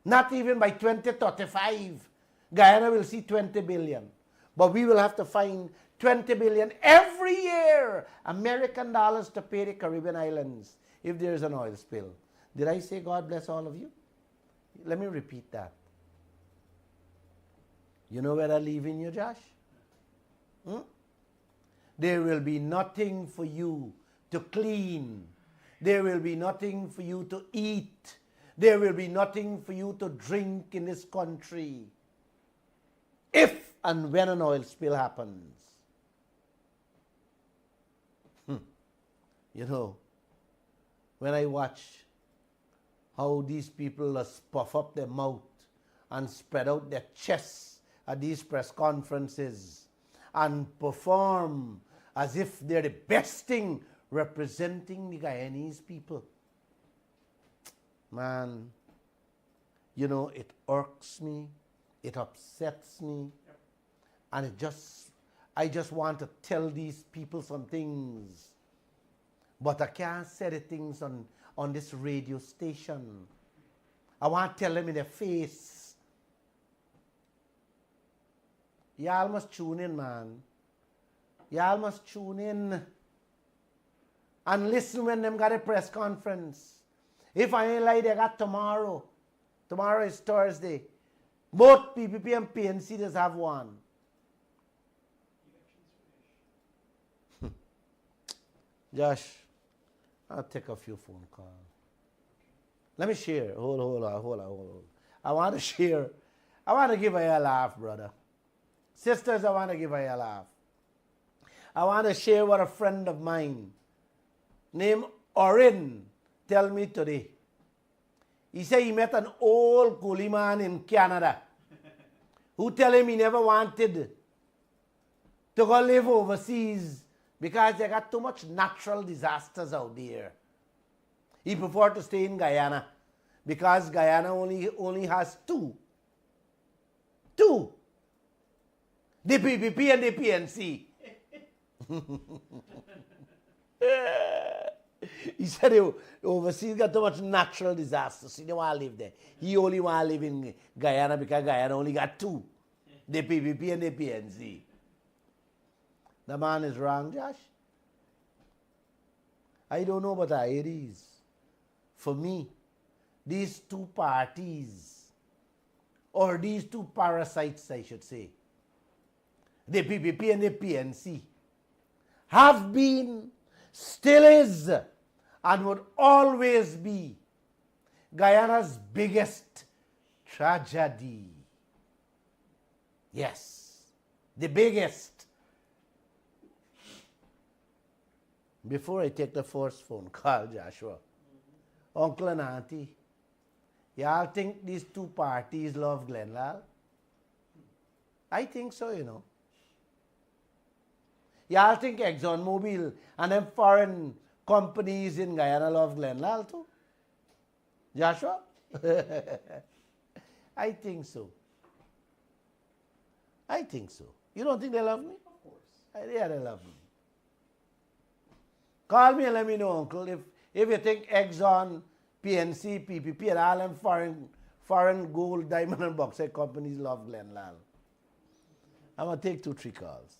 Not even by 2035, Guyana will see 20 billion. But we will have to find 20 billion every year, American dollars, to pay the Caribbean islands if there is an oil spill. Did I say God bless all of you? Let me repeat that. You know where I'm leaving you, Josh? There will be nothing for you to clean. There will be nothing for you to eat. There will be nothing for you to drink in this country if and when an oil spill happens. You know, when I watch how these people puff up their mouth and spread out their chests at these press conferences and perform as if they're the best thing representing the Guyanese people, man, you know, it irks me, it upsets me, and I just want to tell these people some things, but I can't say the things on this radio station. I want to tell them in their face. Y'all must tune in, man. Y'all must tune in and listen when them got a press conference. If I ain't lie, they got tomorrow. Tomorrow is Thursday. Both PPP and PNC just have one. Josh, I'll take a few phone calls. Let me share. Hold on. I want to share. I want to give her a laugh, brother. Sisters, I want to give her a laugh. I want to share what a friend of mine named Orin tell me today. He said he met an old coolie man in Canada who tell him he never wanted to go live overseas because they got too much natural disasters out there. He preferred to stay in Guyana because Guyana only has two. The PPP and the PNC. He said overseas got too much natural disasters. He don't want to live there. He only want to live in Guyana because Guyana only got two. The PPP and the PNC. The man is wrong, Josh. I don't know, but it is. For me, these two parties, or these two parasites, I should say, the PPP and the PNC, have been, still is, and would always be Guyana's biggest tragedy. Yes, the biggest. Before I take the first phone call, Joshua, Uncle and Auntie, y'all think these two parties love Glenlal? I think so, you know. Y'all think ExxonMobil and them foreign companies in Guyana love Glenlal too? Joshua? I think so. I think so. You don't think they love me? Of course. Yeah, they love me. Call me and let me know, Uncle, if you think Exxon, PNC, PPP, and all them foreign gold, diamond, and bauxite companies love Glenlal. I'm going to take 2-3 calls.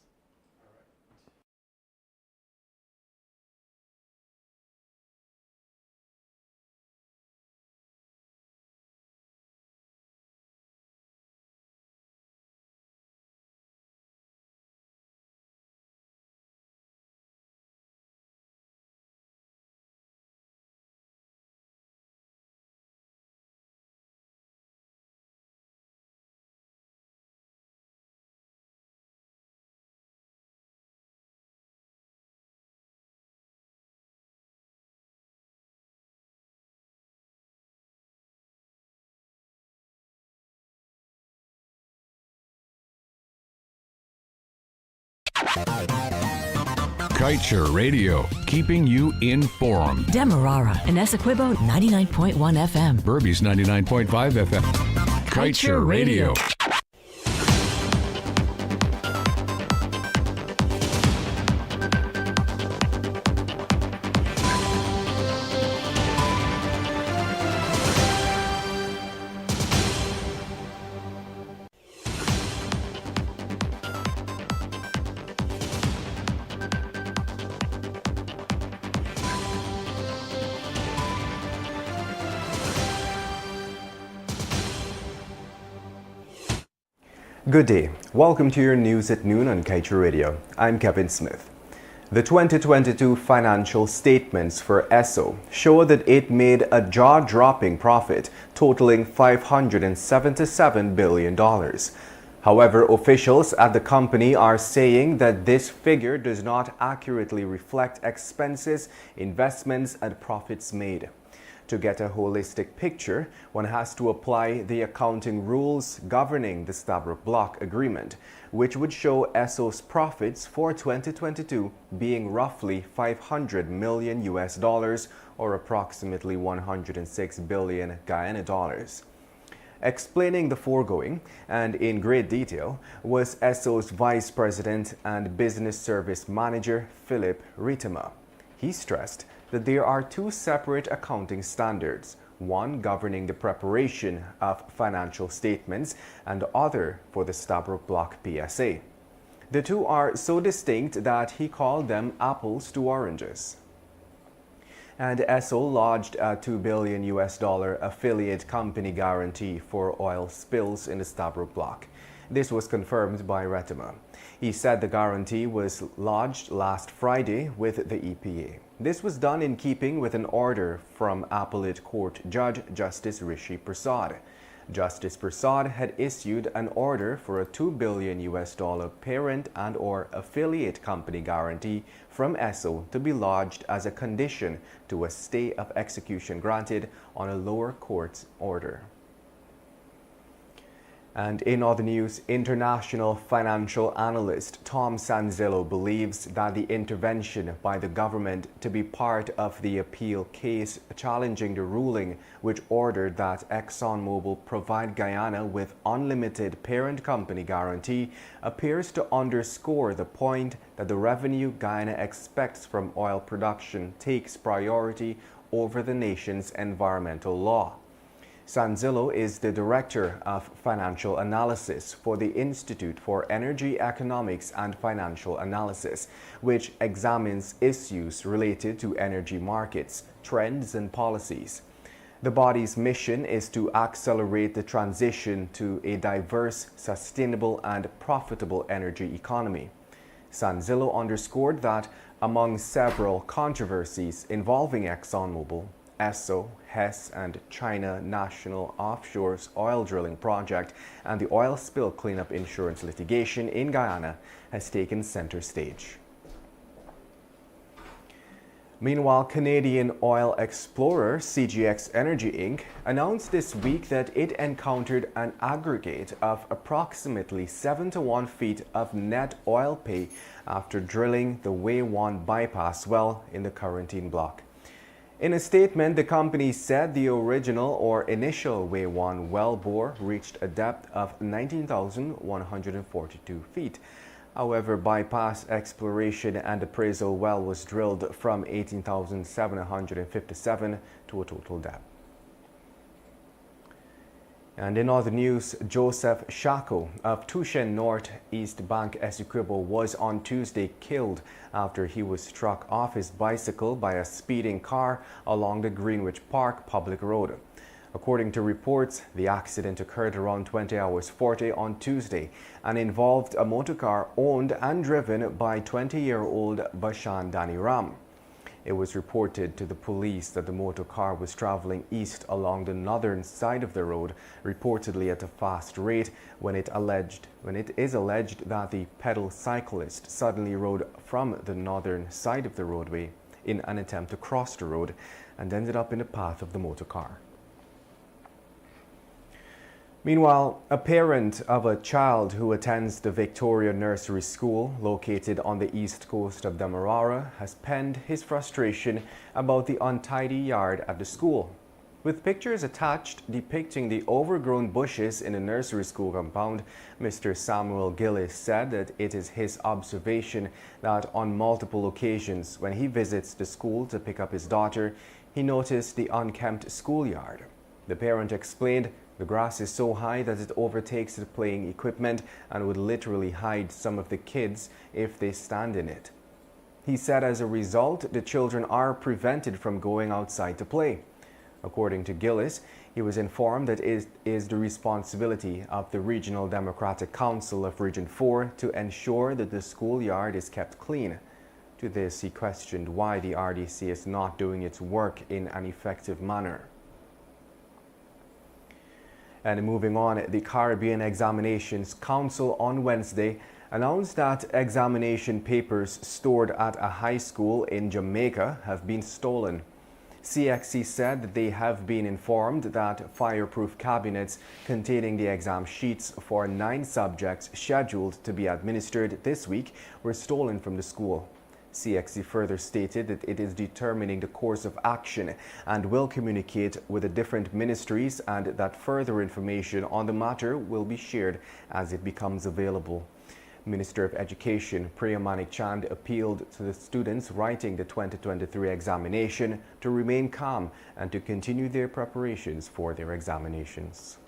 Kaieteur Radio, keeping you informed. Demerara and Essequibo 99.1 FM. Berbice 99.5 FM. Kaieteur Radio. Good day. Welcome to your news at noon on Kaieteur Radio. I'm Kevin Smith. The 2022 financial statements for Esso show that it made a jaw-dropping profit totaling $577 billion. However, officials at the company are saying that this figure does not accurately reflect expenses, investments, and profits made. To get a holistic picture, one has to apply the accounting rules governing the Stabroek Block Agreement, which would show Esso's profits for 2022 being roughly $500 million or approximately 106 billion Guyana dollars. Explaining the foregoing, and in great detail, was Esso's Vice President and Business Service Manager, Philip Ritema. He stressed that there are two separate accounting standards, one governing the preparation of financial statements and the other for the Stabroek Block PSA. The two are so distinct that he called them apples to oranges. And Esso lodged a $2 billion affiliate company guarantee for oil spills in the Stabroek Block. This was confirmed by Ritema. He said the guarantee was lodged last Friday with the EPA. This was done in keeping with an order from Appellate Court Judge Justice Rishi Prasad. Justice Prasad had issued an order for a $2 billion parent and or affiliate company guarantee from Esso to be lodged as a condition to a stay of execution granted on a lower court's order. And in other news, international financial analyst Tom Sanzillo believes that the intervention by the government to be part of the appeal case challenging the ruling which ordered that ExxonMobil provide Guyana with unlimited parent company guarantee appears to underscore the point that the revenue Guyana expects from oil production takes priority over the nation's environmental law. Sanzillo is the Director of Financial Analysis for the Institute for Energy Economics and Financial Analysis, which examines issues related to energy markets, trends, and policies. The body's mission is to accelerate the transition to a diverse, sustainable, and profitable energy economy. Sanzillo underscored that among several controversies involving ExxonMobil, Esso, Hess, and China National Offshore's oil drilling project and the oil spill cleanup insurance litigation in Guyana has taken center stage. Meanwhile, Canadian oil explorer CGX Energy Inc. announced this week that it encountered an aggregate of approximately 7 to 1 feet of net oil pay after drilling the Way 1 bypass well in the Quarantine block. In a statement, the company said the original or initial Way 1 well bore reached a depth of 19,142 feet. However, bypass exploration and appraisal well was drilled from 18,757 to a total depth. And in other news, Joseph Shako of Tushen North East Bank Essequibo was on Tuesday killed after he was struck off his bicycle by a speeding car along the Greenwich Park public road. According to reports, the accident occurred around 20 hours 40 on Tuesday and involved a motorcar owned and driven by 20-year-old Bashan Daniram. It was reported to the police that the motorcar was traveling east along the northern side of the road, reportedly at a fast rate, when it is alleged that the pedal cyclist suddenly rode from the northern side of the roadway in an attempt to cross the road and ended up in the path of the motorcar. Meanwhile, a parent of a child who attends the Victoria Nursery School located on the east coast of Demerara has penned his frustration about the untidy yard at the school. With pictures attached depicting the overgrown bushes in the nursery school compound, Mr. Samuel Gillis said that it is his observation that on multiple occasions when he visits the school to pick up his daughter, he noticed the unkempt schoolyard. The parent explained the grass is so high that it overtakes the playing equipment and would literally hide some of the kids if they stand in it. He said as a result, the children are prevented from going outside to play. According to Gillis, he was informed that it is the responsibility of the Regional Democratic Council of Region 4 to ensure that the schoolyard is kept clean. To this, he questioned why the RDC is not doing its work in an effective manner. And moving on, the Caribbean Examinations Council on Wednesday announced that examination papers stored at a high school in Jamaica have been stolen. CXC said that they have been informed that fireproof cabinets containing the exam sheets for 9 subjects scheduled to be administered this week were stolen from the school. CXC further stated that it is determining the course of action and will communicate with the different ministries and that further information on the matter will be shared as it becomes available. Minister of Education Priya Manik Chand appealed to the students writing the 2023 examination to remain calm and to continue their preparations for their examinations.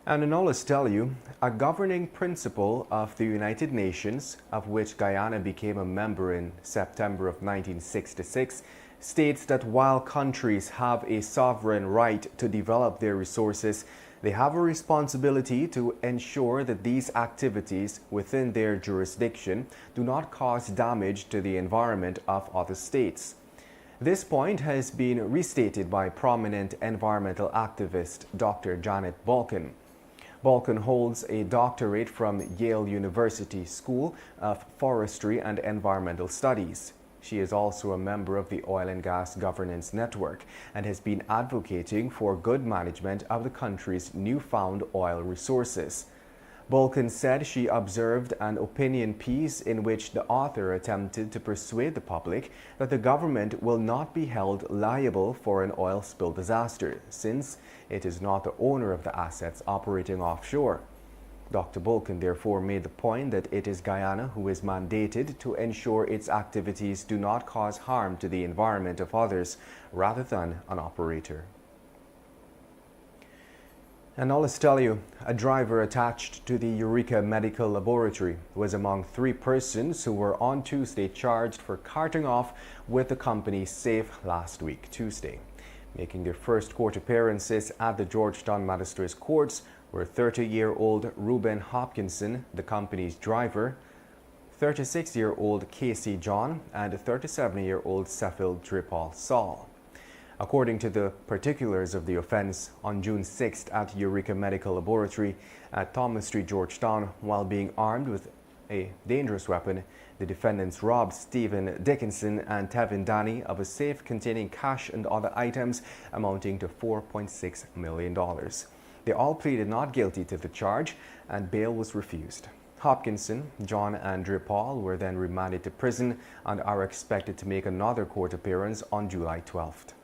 And now let's tell you, a governing principle of the United Nations, of which Guyana became a member in September of 1966, states that while countries have a sovereign right to develop their resources, they have a responsibility to ensure that these activities within their jurisdiction do not cause damage to the environment of other states. This point has been restated by prominent environmental activist Dr. Janet Balkin. Balkin holds a doctorate from Yale University School of Forestry and Environmental Studies. She is also a member of the Oil and Gas Governance Network and has been advocating for good management of the country's newfound oil resources. Balkin said she observed an opinion piece in which the author attempted to persuade the public that the government will not be held liable for an oil spill disaster, since it is not the owner of the assets operating offshore. Dr. Balkin therefore made the point that it is Guyana who is mandated to ensure its activities do not cause harm to the environment of others rather than an operator. And now let's tell you, a driver attached to the Eureka Medical Laboratory was among 3 persons who were on Tuesday charged for carting off with the company's safe last week, Tuesday. Making their first court appearances at the Georgetown Magistrates Courts were 30-year-old Reuben Hopkinson, the company's driver, 36-year-old Casey John, and 37-year-old Sefil Dripal Saul. According to the particulars of the offense, on June 6th at Eureka Medical Laboratory at Thomas Street, Georgetown, while being armed with a dangerous weapon. The defendants robbed Stephen Dickinson and Tevin Danny of a safe containing cash and other items amounting to $4.6 million. They all pleaded not guilty to the charge and bail was refused. Hopkinson, John Andrew Paul were then remanded to prison and are expected to make another court appearance on July 12th.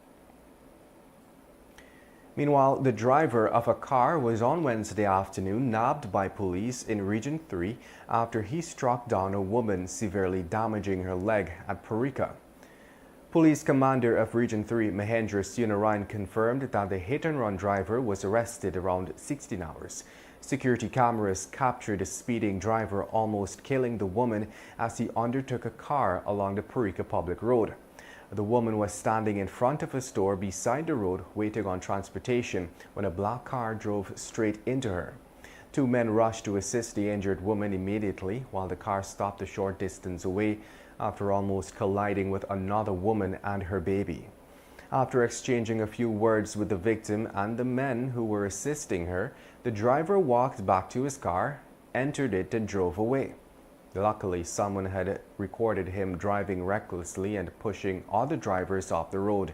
Meanwhile, the driver of a car was on Wednesday afternoon nabbed by police in Region 3 after he struck down a woman, severely damaging her leg at Parika. Police commander of Region 3, Mahendra Sunarayan, confirmed that the hit-and-run driver was arrested around 16 hours. Security cameras captured a speeding driver almost killing the woman as he undertook a car along the Parika public road. The woman was standing in front of a store beside the road waiting on transportation when a black car drove straight into her. Two men rushed to assist the injured woman immediately while the car stopped a short distance away after almost colliding with another woman and her baby. After exchanging a few words with the victim and the men who were assisting her, the driver walked back to his car, entered it and drove away. Luckily, someone had recorded him driving recklessly and pushing other drivers off the road.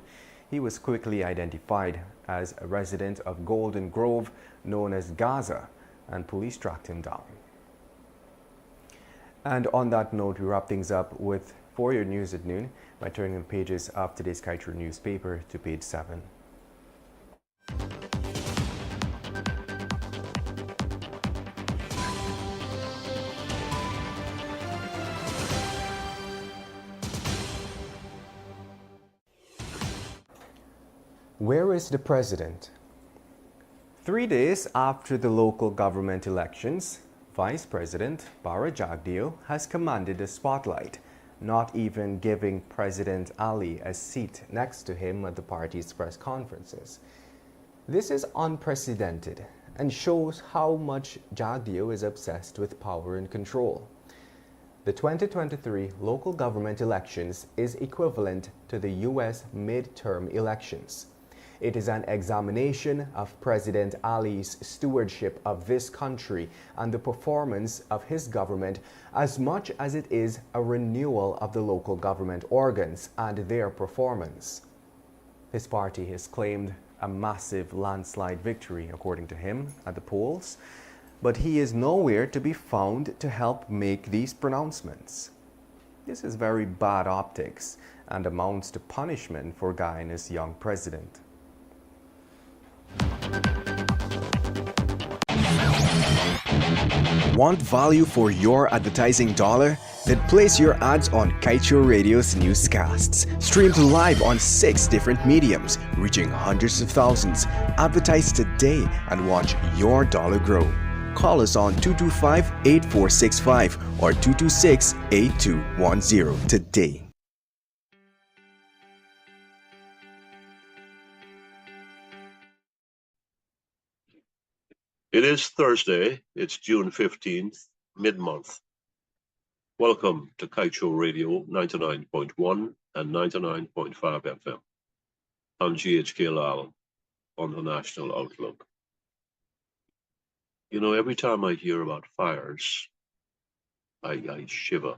He was quickly identified as a resident of Golden Grove, known as Gaza, and police tracked him down. And on that note, we wrap things up with For Your News at Noon by turning the pages of today's Kaieteur newspaper to page 7. Where is the president? 3 days after the local government elections, Vice President Bara Jagdeo has commanded the spotlight, not even giving President Ali a seat next to him at the party's press conferences. This is unprecedented and shows how much Jagdeo is obsessed with power and control. The 2023 local government elections is equivalent to the U.S. midterm elections. It is an examination of President Ali's stewardship of this country and the performance of his government as much as it is a renewal of the local government organs and their performance. His party has claimed a massive landslide victory, according to him, at the polls, but he is nowhere to be found to help make these pronouncements. This is very bad optics and amounts to punishment for Guyana's young president. Want value for your advertising dollar? Then place your ads on Kaieteur Radio's newscasts. Streamed live on 6 different mediums, reaching hundreds of thousands. Advertise today and watch your dollar grow. Call us on 225-8465 or 226-8210 today. It is Thursday. It's June 15th, mid-month. Welcome to Kaieteur Radio 99.1 and 99.5 FM. I'm GHK Lal on the National Outlook. You know, every time I hear about fires, I shiver.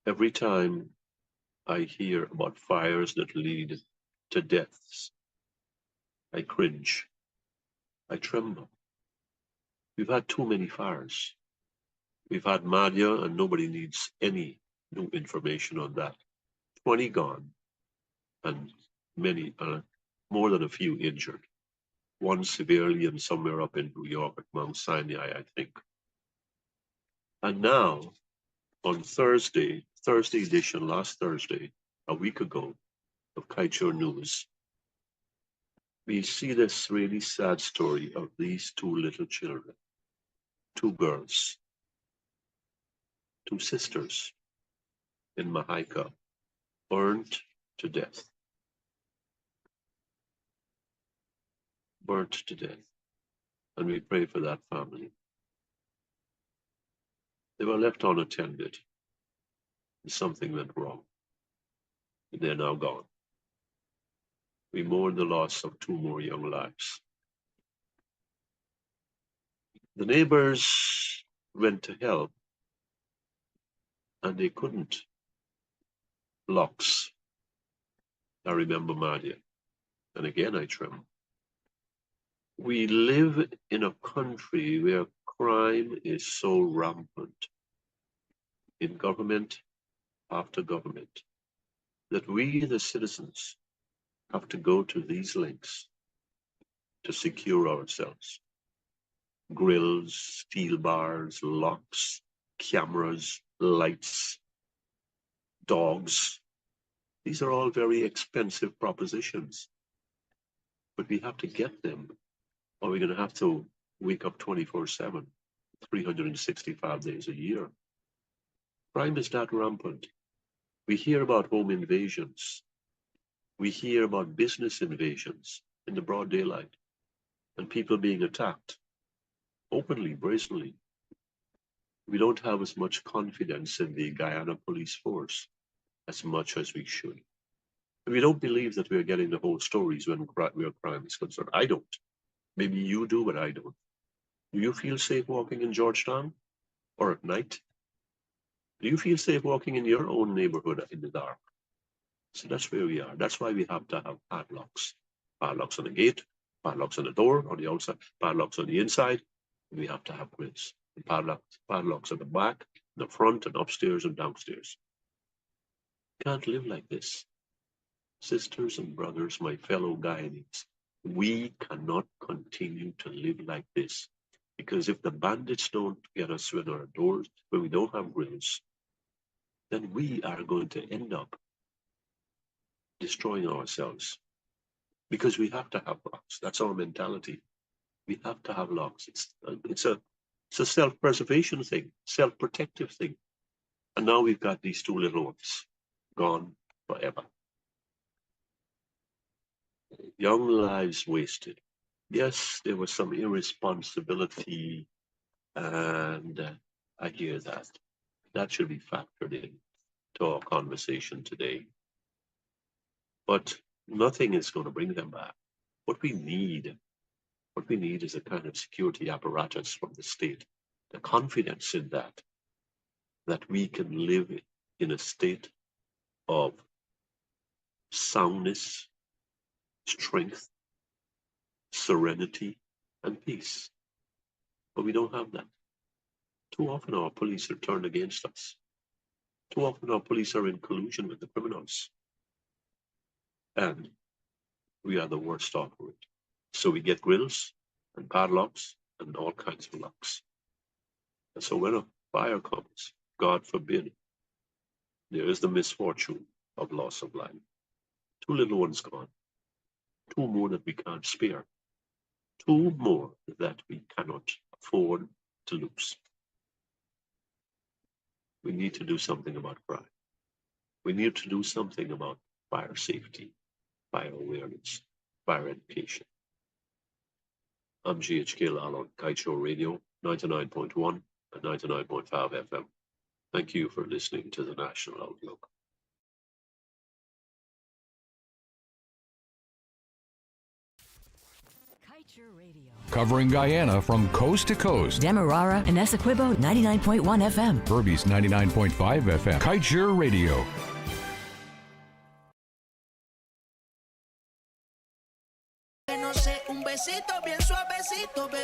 Every time I hear about fires that lead to deaths, I cringe. I tremble. We've had too many fires. We've had Madhya and nobody needs any new information on that. 20 gone and many, more than a few injured. One severely and somewhere up in New York at Mount Sinai, I think. And now, on Thursday edition, last Thursday, a week ago, of Kaieteur News, we see this really sad story of these 2 little children, 2 girls, 2 sisters in Mahaika, burnt to death. Burnt to death. And we pray for that family. They were left unattended. Something went wrong. They're now gone. We mourn the loss of 2 more young lives. The neighbors went to help and they couldn't. Locks. I remember Madia. And again, I tremble. We live in a country where crime is so rampant in government after government that we, the citizens, have to go to these lengths to secure ourselves. Grills, steel bars, locks, cameras, lights, dogs. These are all very expensive propositions. But we have to get them, or we're going to have to wake up 24/7, 365 days a year. Crime is that rampant. We hear about home invasions. We hear about business invasions in the broad daylight and people being attacked openly, brazenly. We don't have as much confidence in the Guyana police force as much as we should. We don't believe that we're getting the whole stories when where crime is concerned. I don't. Maybe you do, but I don't. Do you feel safe walking in Georgetown or at night? Do you feel safe walking in your own neighborhood in the dark? So that's where we are. That's why we have to have padlocks. Padlocks on the gate, padlocks on the door, on the outside, padlocks on the inside. We have to have grills. Padlocks at the back, the front, and upstairs and downstairs. Can't live like this. Sisters and brothers, my fellow Guyanese, we cannot continue to live like this. Because if the bandits don't get us with our doors, when we don't have grills, then we are going to end up destroying ourselves. Because we have to have locks. That's our mentality. We have to have locks. It's a self-preservation thing, self-protective thing. And now we've got these two little ones gone forever. Young lives wasted. Yes, there was some irresponsibility, and I hear that. That should be factored in to our conversation today. But nothing is going to bring them back. What we need is a kind of security apparatus from the state, the confidence in that we can live in a state of soundness, strength, serenity, and peace. But we don't have that. Too often our police are turned against us. Too often our police are in collusion with the criminals. And we are the worst off for it. So we get grills and padlocks and all kinds of locks. And so when a fire comes, God forbid, there is the misfortune of loss of life. Two little ones gone. Two more that we can't spare. Two more that we cannot afford to lose. We need to do something about crime. We need to do something about fire safety, fire awareness, fire education. I'm GHK Lal on Kaieteur Radio, 99.1 and 99.5 FM. Thank you for listening to the National Outlook. Kaieteur Radio. Covering Guyana from coast to coast. Demerara and Essequibo 99.1 FM. Berbice 99.5 FM. Kaieteur Radio. No sé, un besito bien suavecito, bebé.